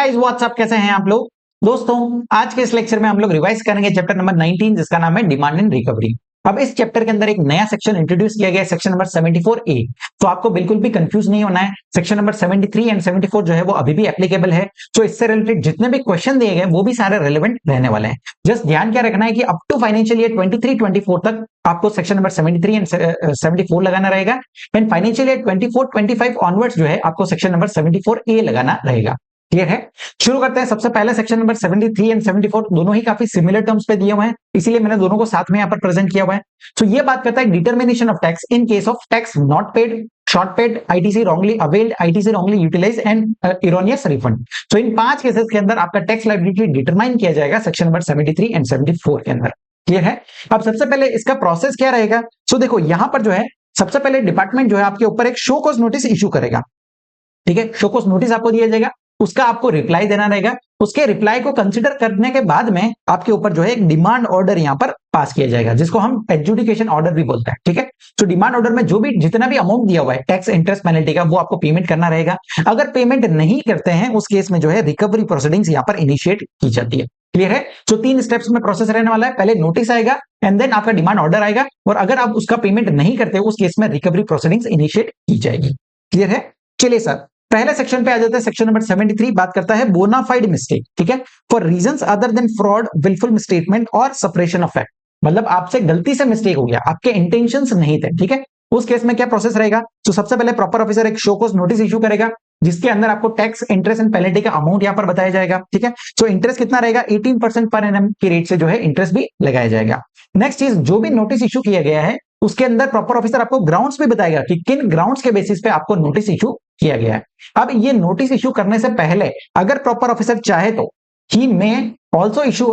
Guys what's up, कैसे हैं आप लोग। दोस्तों, आज के इस लेक्चर में हम लोग रिवाइज करेंगे चैप्टर नंबर 19 जिसका नाम है डिमांड एंड रिकवरी। अब इस चैप्टर के अंदर एक नया सेक्शन इंट्रोड्यूस किया गया है, सेक्शन नंबर 74A। तो आपको बिल्कुल भी कंफ्यूज नहीं होना है। सेक्शन नंबर 73 एंड 74 जो है वो अभी भी एप्लीकेबल है। तो इससे रिलेटेड जितने भी क्वेश्चन दिए गए वो भी सारे रेलेवेंट रहने वाले हैं। जस्ट ध्यान क्या रखना है कि अप टू फाइनेंशियल ईयर 23-24 तक आपको सेक्शन नंबर 73 एंड 74 लगाना रहेगा, एंड फाइनेंशियल ईयर 24-25 ऑनवर्ड्स जो है आपको सेक्शन नंबर 74A लगाना रहेगा। क्लियर है। शुरू करते हैं। सबसे पहले सेक्शन नंबर 73 एंड 74 दोनों ही काफी सिमिलर टर्म्स पे दिए हुए हैं, इसीलिए मैंने दोनों को साथ में यहां पर प्रेजेंट किया हुआ है। तो ये बात करता है determination of tax in case of tax not paid, short paid, ITC wrongly availed, ITC wrongly utilise and erroneous refund. तो इन 5 केसेस के अंदर आपका टैक्स लायबिलिटी डिटरमाइन किया जाएगा सेक्शन नंबर 73 एंड 74 के अंदर। क्लियर है। अब सबसे पहले इसका प्रोसेस क्या रहेगा। सो देखो यहां पर जो है सबसे पहले डिपार्टमेंट जो है आपके ऊपर एक शो कॉज नोटिस इशू करेगा। ठीक है, शो कॉज नोटिस आपको दिया जाएगा, उसका आपको रिप्लाई देना रहेगा। उसके रिप्लाई को कंसीडर करने के बाद में आपके ऊपर जो है एक डिमांड ऑर्डर यहां पर पास किया जाएगा, जिसको हम एडजुडिकेशन ऑर्डर भी बोलते हैं। ठीक है, तो डिमांड ऑर्डर में जो भी जितना भी अमाउंट दिया हुआ है टैक्स इंटरेस्ट पेनल्टी का, वो आपको पेमेंट करना रहेगा। अगर पेमेंट नहीं करते हैं उस केस में जो है रिकवरी प्रोसीडिंग्स यहां पर इनिशिएट की जाती है। क्लियर है। तो 3 स्टेप्स में प्रोसेस रहने वाला है। पहले नोटिस आएगा एंड देन आपका डिमांड ऑर्डर आएगा, और अगर आप उसका पेमेंट नहीं करते उस केस में रिकवरी प्रोसीडिंग्स इनिशिएट की जाएगी। क्लियर है। चलिए सर, पहले सेक्शन पे आ जाते हैं। सेक्शन नंबर 73 बात करता है बोनाफाइड मिस्टेक। ठीक है, for reasons other than fraud, wilful misstatement और सपरेशन ऑफ फैक्ट। मतलब आपसे गलती से मिस्टेक हो गया, आपके इंटेंशंस नहीं थे। ठीक है, उस केस में क्या प्रोसेस रहेगा। तो सबसे पहले प्रॉपर ऑफिसर एक शो कॉज नोटिस इशू करेगा, जिसके अंदर आपको टैक्स इंटरेस्ट एंड पेनल्टी का अमाउंट यहां पर बताया जाएगा। ठीक है, तो इंटरेस्ट कितना रहेगा, 18% पर एनम की रेट से जो है इंटरेस्ट भी लगाया जाएगा। नेक्स्ट चीज, जो भी नोटिस इशू किया गया है उसके अंदर प्रॉपर ऑफिसर आपको ग्राउंड्स भी बताएगा कि किन ग्राउंड्स के बेसिस पे आपको नोटिस इशू किया गया है। अब ये नोटिस इशू करने से पहले अगर प्रॉपर ऑफिसर चाहे तो he may also issue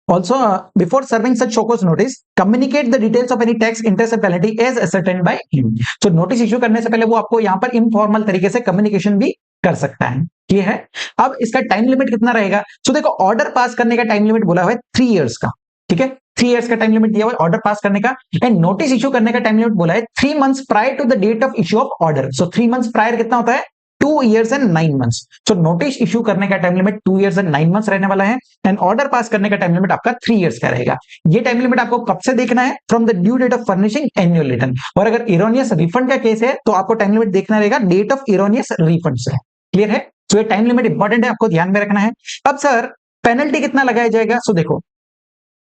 also before serving such show cause notice communicate the details of any tax interest and penalty as ascertained by him। तो नोटिस इशू करने से पहले वो आपको यहां पर इनफॉर्मल तरीके से कम्युनिकेशन भी कर सकता है। ये है। अब इसका टाइम लिमिट कितना रहेगा। तो देखो ऑर्डर पास करने का टाइम लिमिट बोला हुआ है 3 इयर्स का। ठीक है, 3 इयर्स का टाइम लिमिट दिया हुआ है ऑर्डर पास करने का, एंड नोटिस इशू करने का टाइम लिमिट बोला है 3 months prior to the date of issue of order. So 3 months prior कितना होता है, 2 years and 9 months। तो नोटिस इशू करने का time limit 2 years and 9 months रहने वाला है, एंड ऑर्डर पास करने का टाइम लिमिट आपका 3 years का रहेगा। ये टाइम लिमिट आपको कब से देखना है, from the due date of furnishing annual return. और अगर इरोनियस रिफंड का केस है तो आपको टाइम लिमिट देखना रहेगा डेट ऑफ इरोनियस रिफंड से। क्लियर है। तो ये टाइम लिमिट इंपॉर्टेंट है, आपको ध्यान में रखना है। अब सर पेनल्टी कितना लगाया जाएगा। सो देखो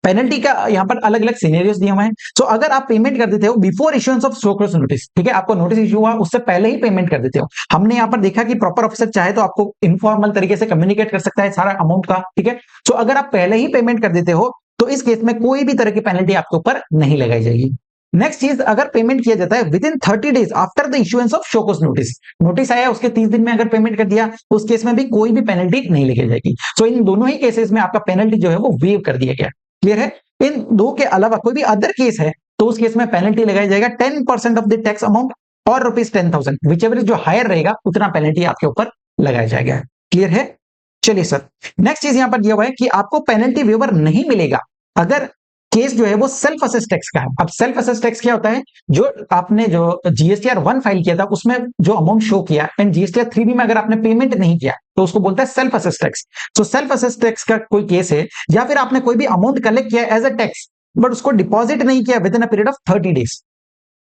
पेनल्टी का यहां पर अलग अलग सिनेरियोस दिए हुए हैं। सो अगर आप पेमेंट कर देते हो before issuance of show cause notice, ठीक है, आपको नोटिस इशू हुआ उससे पहले ही पेमेंट कर देते हो। हमने यहां पर देखा कि प्रॉपर ऑफिसर चाहे तो आपको इनफॉर्मल तरीके से कम्युनिकेट कर सकता है सारा अमाउंट का। ठीक है, सो अगर आप पहले ही पेमेंट कर देते हो तो इस केस में कोई भी तरह की पेनल्टी आपके ऊपर नहीं लगाई जाएगी। नेक्स्ट चीज, अगर पेमेंट किया जाता है with in 30 days after the issuance of show cause notice, notice आया उसके 30 दिन में अगर पेमेंट कर दिया उस केस में भी कोई भी पेनल्टी नहीं लगाई जाएगी। सो इन दोनों ही केसेस में आपका पेनल्टी जो है वो वेव कर दिया गया। क्लियर है। इन दो के अलावा कोई भी अदर केस है तो उस केस में पेनल्टी लगाई जाएगा 10% ऑफ द टैक्स अमाउंट और ₹10,000, विचएवर जो हायर रहेगा उतना पेनल्टी आपके ऊपर लगाया जाएगा। क्लियर है। चलिए सर, नेक्स्ट चीज यहां पर दिया हुआ है कि आपको पेनल्टी वेवर नहीं मिलेगा अगर केस जो है वो सेल्फ असेस टैक्स का है। अब सेल्फ असेस टैक्स क्या होता है, जो आपने जो जीएसटीआर 1 फाइल किया था उसमें जो अमाउंट शो किया, एंड जीएसटीआर 3B में अगर आपने पेमेंट नहीं किया तो उसको बोलता है सेल्फ असेस टैक्स। तो सेल्फ असेस टैक्स का कोई केस है, या फिर आपने कोई भी अमाउंट कलेक्ट किया एज अ टैक्स बट उसको डिपॉजिट नहीं किया within a period of 30 days,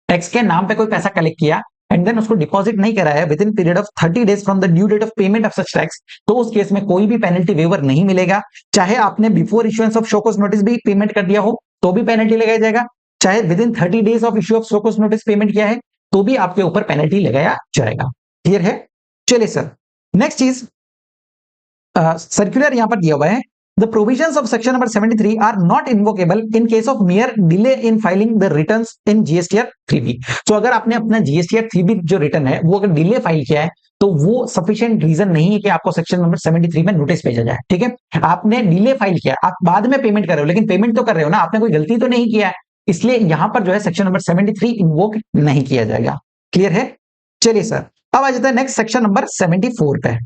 tax के नाम पे कोई पैसा कलेक्ट किया एंड देन उसको डिपॉजिट नहीं कराया within period of 30 days from the due date of payment of such tax, तो उस केस में कोई भी पेनल्टी वेवर नहीं मिलेगा। चाहे आपने before issuance of show cause notice भी पेमेंट कर दिया हो तो भी पेनल्टी लगाया जाएगा, चाहे with in 30 days of issue of show cause notice payment किया है तो भी आपके ऊपर पेनल्टी लगाया जाएगा। क्लियर है। चलिए सर, नेक्स्ट चीज सर्कुलर यहां पर दिया हुआ है, the provisions of section number 73 are not invocable in case of mere delay in filing the returns in GSTR 3B। तो अगर आपने अपना GSTR 3B जो रिटर्न है वो अगर डिले फाइल किया है तो वो सफिशिएंट रीजन नहीं है कि आपको सेक्शन नंबर 73 में नोटिस भेजा जाए। ठीक है, आपने डिले फाइल किया, आप बाद में पेमेंट कर रहे हो लेकिन पेमेंट तो कर रहे हो ना, आपने कोई गलती तो नहीं किया है, इसलिए यहां पर जो है सेक्शन नंबर 73 इन्वोक नहीं किया जाएगा। क्लियर है। चलिए सर, अब आ जाता है नेक्स्ट सेक्शन नंबर 74 पे।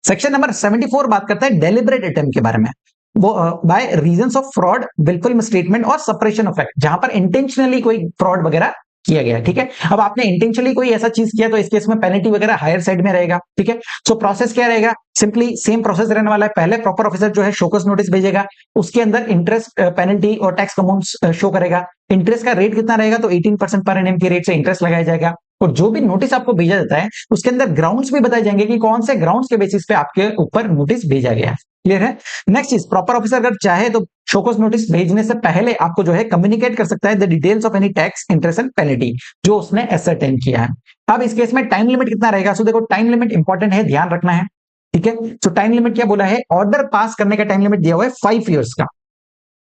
सेक्शन नंबर 74 बात करता है डेलिबरेट अटेम्प्ट के बारे में, वो by reasons of fraud, wilful misstatement और सपरेशन ऑफ फैक्ट, जहां पर इंटेंशनली कोई फ्रॉड वगैरह किया गया है, ठीक है। अब आपने इंटेंशनली कोई ऐसा चीज किया तो इस केस में पेनल्टी वगैरह हायर साइड में रहेगा, ठीक है। सो प्रोसेस क्या रहेगा, सिंपली सेम प्रोसेस रहने वाला है। पहले प्रॉपर ऑफिसर जो है शोकॉज नोटिस भेजेगा, उसके अंदर इंटरेस्ट, पेनल्टी और टैक्स अमाउंट शो करेगा। इंटरेस्ट का रेट कितना रहेगा, तो 18% पर एनएम की रेट से इंटरेस्ट लगाया जाएगा। और जो भी नोटिस आपको भेजा जाता है उसके अंदर ग्राउंड्स भी बताए जाएंगे कि कौन से ग्राउंड्स के बेसिस पे आपके ऊपर नोटिस भेजा गया है। क्लियर है। नेक्स्ट चीज, प्रॉपर ऑफिसर अगर चाहे तो शोकॉज नोटिस भेजने से पहले आपको जो है कम्युनिकेट कर सकता है the details of any tax, interest and penalty जो उसने एसरटेन किया है। अब इस केस में टाइम लिमिट कितना रहेगा, सो देखो टाइम लिमिट इंपॉर्टेंट है, ध्यान रखना है, ठीक है। सो टाइम लिमिट क्या बोला है, ऑर्डर पास करने का टाइम लिमिट दिया हुआ है 5 ईयर्स का,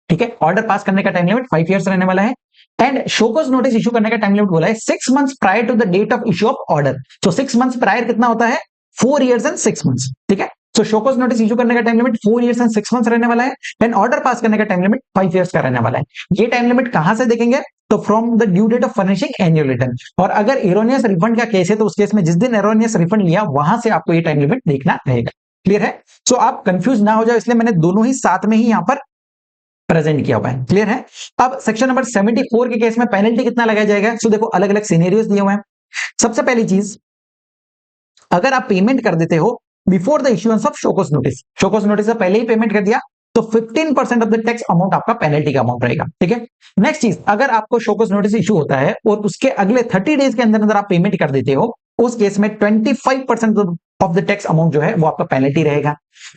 ठीक है। ऑर्डर पास करने का टाइम लिमिट 5 ईयर्स रहने वाला है। एंड शोकॉज नोटिस इशू करने का टाइम लिमिट बोला है 6 months prior to the date of issue of order. तो 6 मंथ्स प्रायर कितना होता है, 4 ईयर्स एंड 6 मंथ्स, ठीक है। सो शोकॉज नोटिस इशू करने का time limit 4 years and 6 months रहने वाला है। एंड ऑर्डर पास करने का टाइम लिमिट 5 ईयर्स का रहने वाला है। ये टाइम लिमिट कहां से देखेंगे, तो from the due date of furnishing annual return. और अगर एरोनियस रिफंड का केस है तो उस केस में जिस दिन एरोनियस रिफंड लिया वहां से आपको ये टाइम लिमिट देखना रहेगा। क्लियर है। सो आप कंफ्यूज ना हो जाए इसलिए मैंने दोनों ही साथ में ही यहां पर प्रेजेंट किया हुआ है। क्लियर है। अब सेक्शन नंबर 74 के केस में पेनल्टी कितना लगाया जाएगा, सो देखो अलग अलग सिनेरियोस दिए हुए हैं। सबसे पहली चीज, अगर आप पेमेंट कर देते हो before the issuance of show cause notice, show cause notice से पहले ही पेमेंट कर दिया तो 15% ऑफ द टैक्स अमाउंट आपका पेनल्टी का अमाउंट रहेगा, ठीक है। नेक्स्ट चीज, अगर आपको शोकॉज नोटिस इशू होता है और उसके अगले 30 डेज के अंदर अंदर आप पेमेंट कर देते हो, उस केस में 25% ऑफ द टैक्स अमाउंट जो है वो आपका पेनल्टी रहेगा।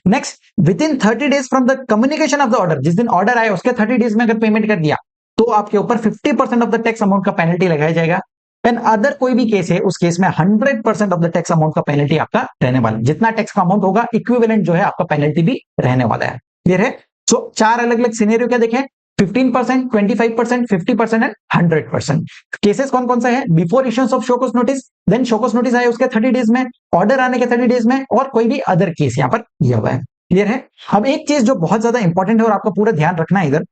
Next, with in 30 days from the communication of the order, जिस दिन ऑर्डर आए उसके 30 डेज में अगर पेमेंट कर दिया तो आपके ऊपर 50% ऑफ द टैक्स अमाउंट का पेनल्टी लगाया जाएगा। एंड अदर कोई भी केस है उस केस में 100% ऑफ द टैक्स अमाउंट का पेनल्टी आपका रहने वाला है। जितना टैक्स का अमाउंट होगा इक्विवेलेंट जो है आपका पेनल्टी भी रहने वाला है। क्लियर है। सो चार अलग अलग सिनेरियो क्या देखें, 15%, 25%, 50% एंड 100%। केसेस कौन कौन सा है, before issuance of show cause notice, then show cause notice आए उसके 30 डेज में, ऑर्डर आने के 30 डेज में, और कोई भी अदर केस यहां पर दिया हुआ है। क्लियर है। अब एक चीज जो बहुत ज्यादा इंपॉर्टेंट है और आपको पूरा ध्यान रखना है इधर,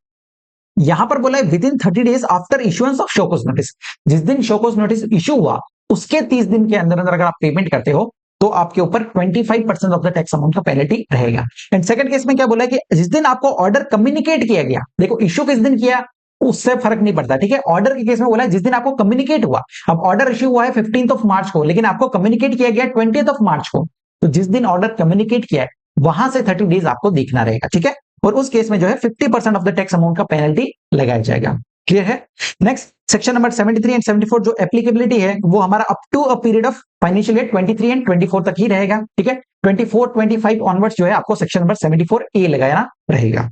यहां पर बोला है with in 30 days after issuance of show cause notice. जिस दिन शोकॉज नोटिस इशू हुआ उसके 30 दिन के अंदर अंदर अगर आप पेमेंट करते हो तो आपके ऊपर 25% ऑफ द टैक्स अमाउंट का पेनल्टी रहेगा। एंड सेकंड केस में क्या बोला है कि जिस दिन आपको ऑर्डर कम्युनिकेट किया गया, देखो इश्यू किस दिन किया उससे फर्क नहीं पड़ता, ठीक है। ऑर्डर के केस में बोला है जिस दिन आपको कम्युनिकेट हुआ, अब ऑर्डर इश्यू हुआ है 15th ऑफ मार्च को, लेकिन आपको कम्युनिकेट किया गया 20th ऑफ मार्च को, तो जिस दिन ऑर्डर कम्युनिकेट किया है वहां से 30 डेज आपको देखना रहेगा, ठीक है। और उस केस में जो है 50% ऑफ द टैक्स अमाउंट का पेनल्टी लगाया जाएगा। क्लियर है। नेक्स्ट, सेक्शन नंबर 73 एंड 74 जो एप्लीकेबिलिटी है वो हमारा up to a period of financial year 23 and 24 तक ही रहेगा, ठीक है। 24, 25 ऑनवर्ड्स जो है आपको सेक्शन नंबर 74 ए लगाना रहेगा।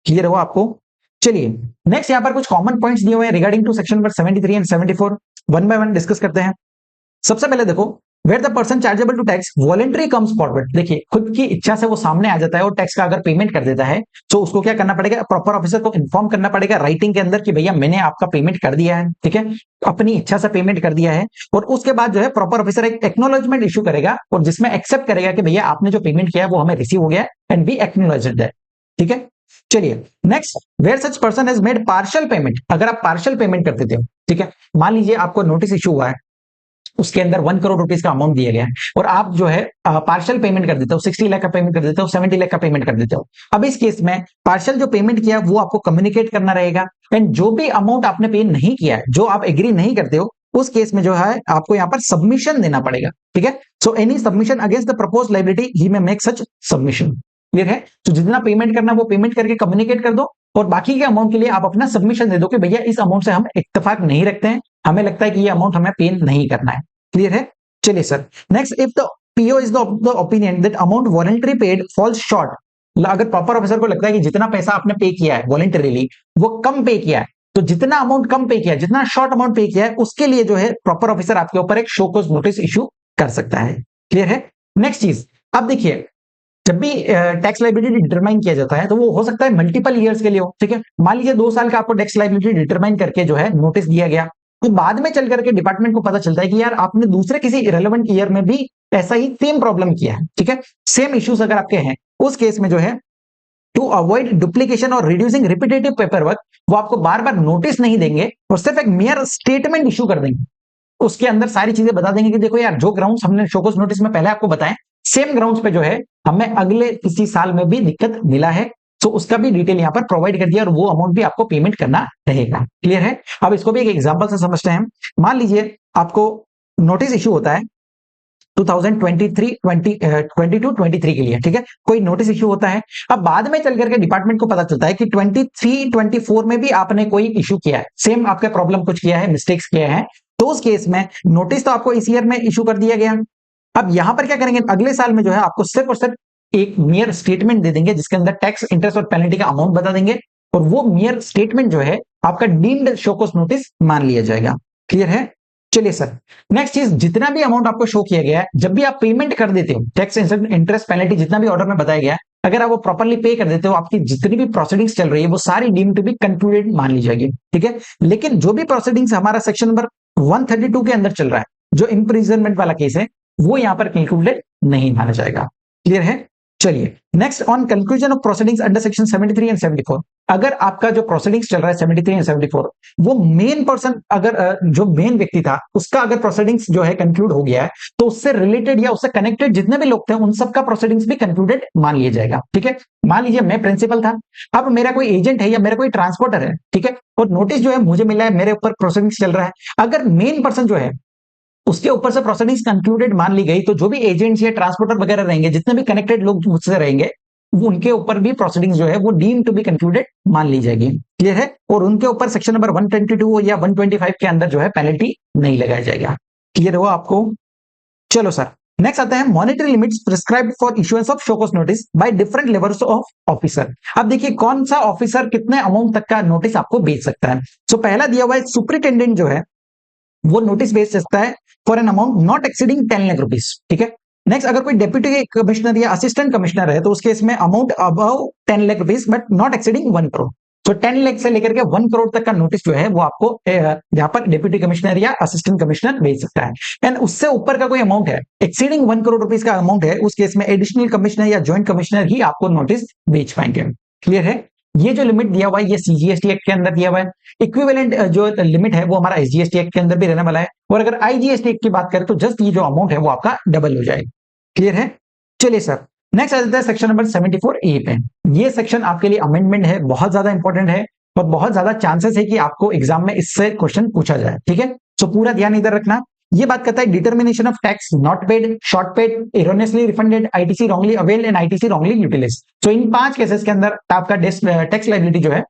क्लियर हुआ आपको। चलिए नेक्स्ट यहां पर कुछ कॉमन पॉइंट्स दिए हुए हैं regarding to section number 73 and 74, one by one discuss करते हैं। सबसे पहले देखो, where the person chargeable to tax voluntary comes forward. देखिए खुद की इच्छा से वो सामने आ जाता है और टैक्स का अगर पेमेंट कर देता है तो उसको क्या करना पड़ेगा, प्रॉपर ऑफिसर को इन्फॉर्म करना पड़ेगा राइटिंग के अंदर कि भैया मैंने आपका पेमेंट कर दिया है, ठीक है, अपनी इच्छा से पेमेंट कर दिया है। और उसके बाद जो है प्रॉपर ऑफिसर एक एक्नोलॉजमेंट इशू करेगा और जिसमें एक्सेप्ट करेगा कि भैया आपने जो पेमेंट किया है वो हमें रिसीव हो गया एंड वी एक्नोलॉज्ड दैट, ठीक है। चलिए next, where such person has made partial payment, अगर आप पार्शियल पेमेंट कर देते हो, ठीक है, मान लीजिए आपको नोटिस इशू हुआ है उसके अंदर 1 करोड़ रुपीस का अमाउंट दिया गया है और आप जो है पार्शियल पेमेंट कर देते हो, 60 लाख का पेमेंट कर देते हो, 70 लाख का पेमेंट कर देते हो। अब इस केस में पार्शियल जो पेमेंट किया वो आपको कम्युनिकेट करना रहेगा एंड जो भी अमाउंट आपने पे नहीं किया है, जो आप एग्री नहीं करते हो, उस केस में जो है आपको यहाँ पर सबमिशन देना पड़ेगा, ठीक है। So any submission against the proposed liability he may make such submission. Clear है। तो जितना पेमेंट करना वो पेमेंट करके कम्युनिकेट कर दो और बाकी के अमाउंट के लिए आप अपना सबमिशन दे दो कि भैया इस अमाउंट से हम इत्तेफाक नहीं रखते हैं, हमें लगता है कि ये अमाउंट हमें पे नहीं करना है। क्लियर है। चलिए sir next, if the PO is the opinion that amount voluntary paid falls short, अगर प्रॉपर ऑफिसर को लगता है कि जितना पैसा आपने पे किया है वॉलंटरीली वो कम पे किया है, तो जितना अमाउंट कम पे किया है, जितना शॉर्ट अमाउंट पे किया है उसके लिए जो है प्रॉपर ऑफिसर आपके ऊपर एक शो कॉज नोटिस इशू कर सकता है। क्लियर है। नेक्स्ट चीज, अब देखिए जब भी टैक्स लायबिलिटी डिटरमाइन किया जाता है तो वो हो सकता है मल्टीपल ईयर्स के लिए हो, ठीक है। मान लीजिए 2 साल का आपको टैक्स लायबिलिटी डिटरमाइन करके जो है नोटिस दिया गया, तो बाद में चल करके डिपार्टमेंट को पता चलता है कि यार आपने दूसरे किसी इरेलेवेंट ईयर में भी ऐसा ही सेम प्रॉब्लम किया है, ठीक है, सेम इश्यूज अगर आपके हैं, उस केस में जो है टू अवॉइड डुप्लीकेशन और रिड्यूसिंग रिपीटेटिव पेपर वर्क, वो आपको बार बार नोटिस नहीं देंगे और सिर्फ एक मेयर स्टेटमेंट इशू कर देंगे। उसके अंदर सारी चीजें बता देंगे कि देखो यार जो ग्राउंड्स हमने शो कॉज नोटिस में पहले आपको बताएं, सेम ग्राउंड्स पे जो है हमें अगले किसी साल में भी दिक्कत मिला है, तो उसका भी डिटेल यहाँ पर प्रोवाइड कर दिया और वो अमाउंट भी आपको पेमेंट करना रहेगा। क्लियर है? अब इसको भी एक एग्जांपल से समझते हैं। मान लीजिए आपको नोटिस इशू होता है 2023 22 23 के लिए, ठीक है, कोई नोटिस इशू होता है। अब बाद में चल करके डिपार्टमेंट को पता चलता है कि 23 24 में भी आपने कोई इशू किया है, सेम आपका प्रॉब्लम कुछ किया है, मिस्टेक्स किया है, तो उस केस में नोटिस तो आपको इस ईयर में इशू कर दिया गया। अब यहां पर क्या करेंगे, अगले साल में जो है आपको सिर्फ और सिर्फ एक मियर स्टेटमेंट दे देंगे जिसके अंदर टैक्स, इंटरेस्ट और पेनल्टी का अमाउंट बता देंगे, और वो मियर स्टेटमेंट जो है आपका डीम्ड शो कॉज नोटिस मान लिया जाएगा। क्लियर है? चलिए सर, नेक्स्ट चीज, जितना भी अमाउंट आपको शो किया गया है, जब भी आप पेमेंट कर देते हो, टैक्स, इंटरेस्ट, पेनल्टी, जितना भी ऑर्डर में बताया गया है, अगर आप वो प्रॉपरली पे कर देते हो, आपकी जितनी भी प्रोसीडिंग्स चल रही है वो सारी डीम्ड टू बी कंक्लूडेड मान ली जाएगी। ठीक है, लेकिन जो भी प्रोसीडिंग्स हमारा सेक्शन नंबर 132 के अंदर चल रहा है, जो इम्प्रिजनमेंट वाला केस है, वो यहां पर कंक्लूडेड नहीं माना जाएगा। क्लियर है? चलिए next, on conclusion of proceedings under section 73 and 74, अगर आपका जो प्रोसीडिंग्स चल रहा है 73 एंड 74, वो मेन पर्सन, अगर जो मेन व्यक्ति था उसका अगर प्रोसीडिंग्स जो है कंक्लूड हो गया है, तो उससे रिलेटेड या उससे कनेक्टेड जितने भी लोग थे उन सबका प्रोसीडिंग्स भी कंक्लूडेड मान लिया जाएगा। ठीक है, मान लीजिए मैं प्रिंसिपल था, अब मेरा कोई एजेंट है या मेरा कोई ट्रांसपोर्टर है, ठीक है, और नोटिस जो है मुझे मिला है, मेरे ऊपर प्रोसीडिंग्स चल रहा है, अगर मेन पर्सन जो है उसके ऊपर से प्रोसीडिंग्स कंक्लूडेड मान ली गई, तो जो भी एजेंट्स या ट्रांसपोर्टर वगैरह रहेंगे, जितने भी कनेक्टेड लोग मुझसे रहेंगे, वो उनके ऊपर भी प्रोसीडिंग्स जो है वो डीम टू बी कंक्लूडेड मान ली जाएगी। क्लियर है? और उनके ऊपर सेक्शन नंबर 122 या 125 के अंदर जो है पेनल्टी नहीं लगाया जाएगा। क्लियर हुआ आपको? चलो सर, नेक्स्ट आता है monetary limits prescribed for issuance of show cause notice by different levels of officer. अब देखिए कौन सा ऑफिसर कितने अमाउंट तक का नोटिस आपको भेज सकता है। सो पहला दिया हुआ है, सुपरिटेंडेंट जो है वो नोटिस भेज सकता है for an amount not exceeding 10 lakh rupees. ठीक है, नेक्स्ट, अगर कोई डेप्यूटी कमिश्नर या असिस्टेंट कमिश्नर है तो उस केस में amount above 10 lakh rupees but not exceeding 1 crore. तो 10 लाख से लेकर के 1 करोड़ तक का नोटिस जो है वो आपको यहाँ पर डेप्यूटी कमिश्नर या असिस्टेंट कमिश्नर भेज सकता है। एंड उससे ऊपर का कोई अमाउंट है, एक्सीडिंग 1 करोड़ रुपीज का अमाउंट है, उस केस में एडिशनल कमिश्नर या ज्वाइंट कमिश्नर ही आपको नोटिस भेज पाएंगे। क्लियर है? ये जो लिमिट दिया हुआ है ये सीजीएसटी एक्ट के अंदर दिया हुआ है। इक्विवेलेंट जो लिमिट है वो हमारा एसजीएसटी एक्ट के अंदर भी रहने वाला है, और अगर आईजीएसटी एक्ट की बात करें तो जस्ट ये जो अमाउंट है वो आपका डबल हो जाएगा। क्लियर है? चलिए सर, नेक्स्ट आ जाता है सेक्शन नंबर 74 ए पे। ये सेक्शन आपके लिए अमेंडमेंट है, बहुत ज्यादा इंपॉर्टेंट है और बहुत ज्यादा चांसेस है कि आपको एग्जाम में इससे क्वेश्चन पूछा जाए। ठीक है, सो पूरा ध्यान इधर रखना। ये बात करता है determination of tax not paid, short paid, erroneously refunded, ITC wrongly availed and ITC wrongly utilised. So इन 5 केसेस के अंदर आपका टैक्स लायबिलिटी जो है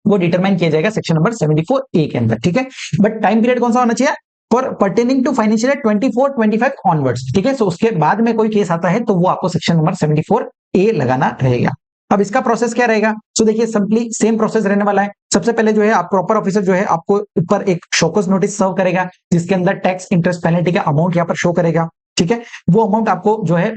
वो डिटरमाइन किया जाएगा सेक्शन नंबर 74 ए के अंदर। ठीक है, बट टाइम पीरियड कौन सा होना चाहिए? For pertaining to financial year 24-25 onwards. ठीक है, सो उसके बाद में कोई केस आता है तो वो आपको सेक्शन नंबर 74 ए लगाना रहेगा। अब इसका प्रोसेस क्या रहेगा? सो देखिए सिंपली सेम प्रोसेस रहने वाला है। सबसे पहले जो है आप प्रॉपर ऑफिसर जो है आपको ऊपर एक शोकॉज नोटिस सर्व करेगा जिसके अंदर टैक्स, इंटरेस्ट, पेनल्टी का अमाउंट यहाँ पर शो करेगा। ठीक है, वो अमाउंट आपको जो है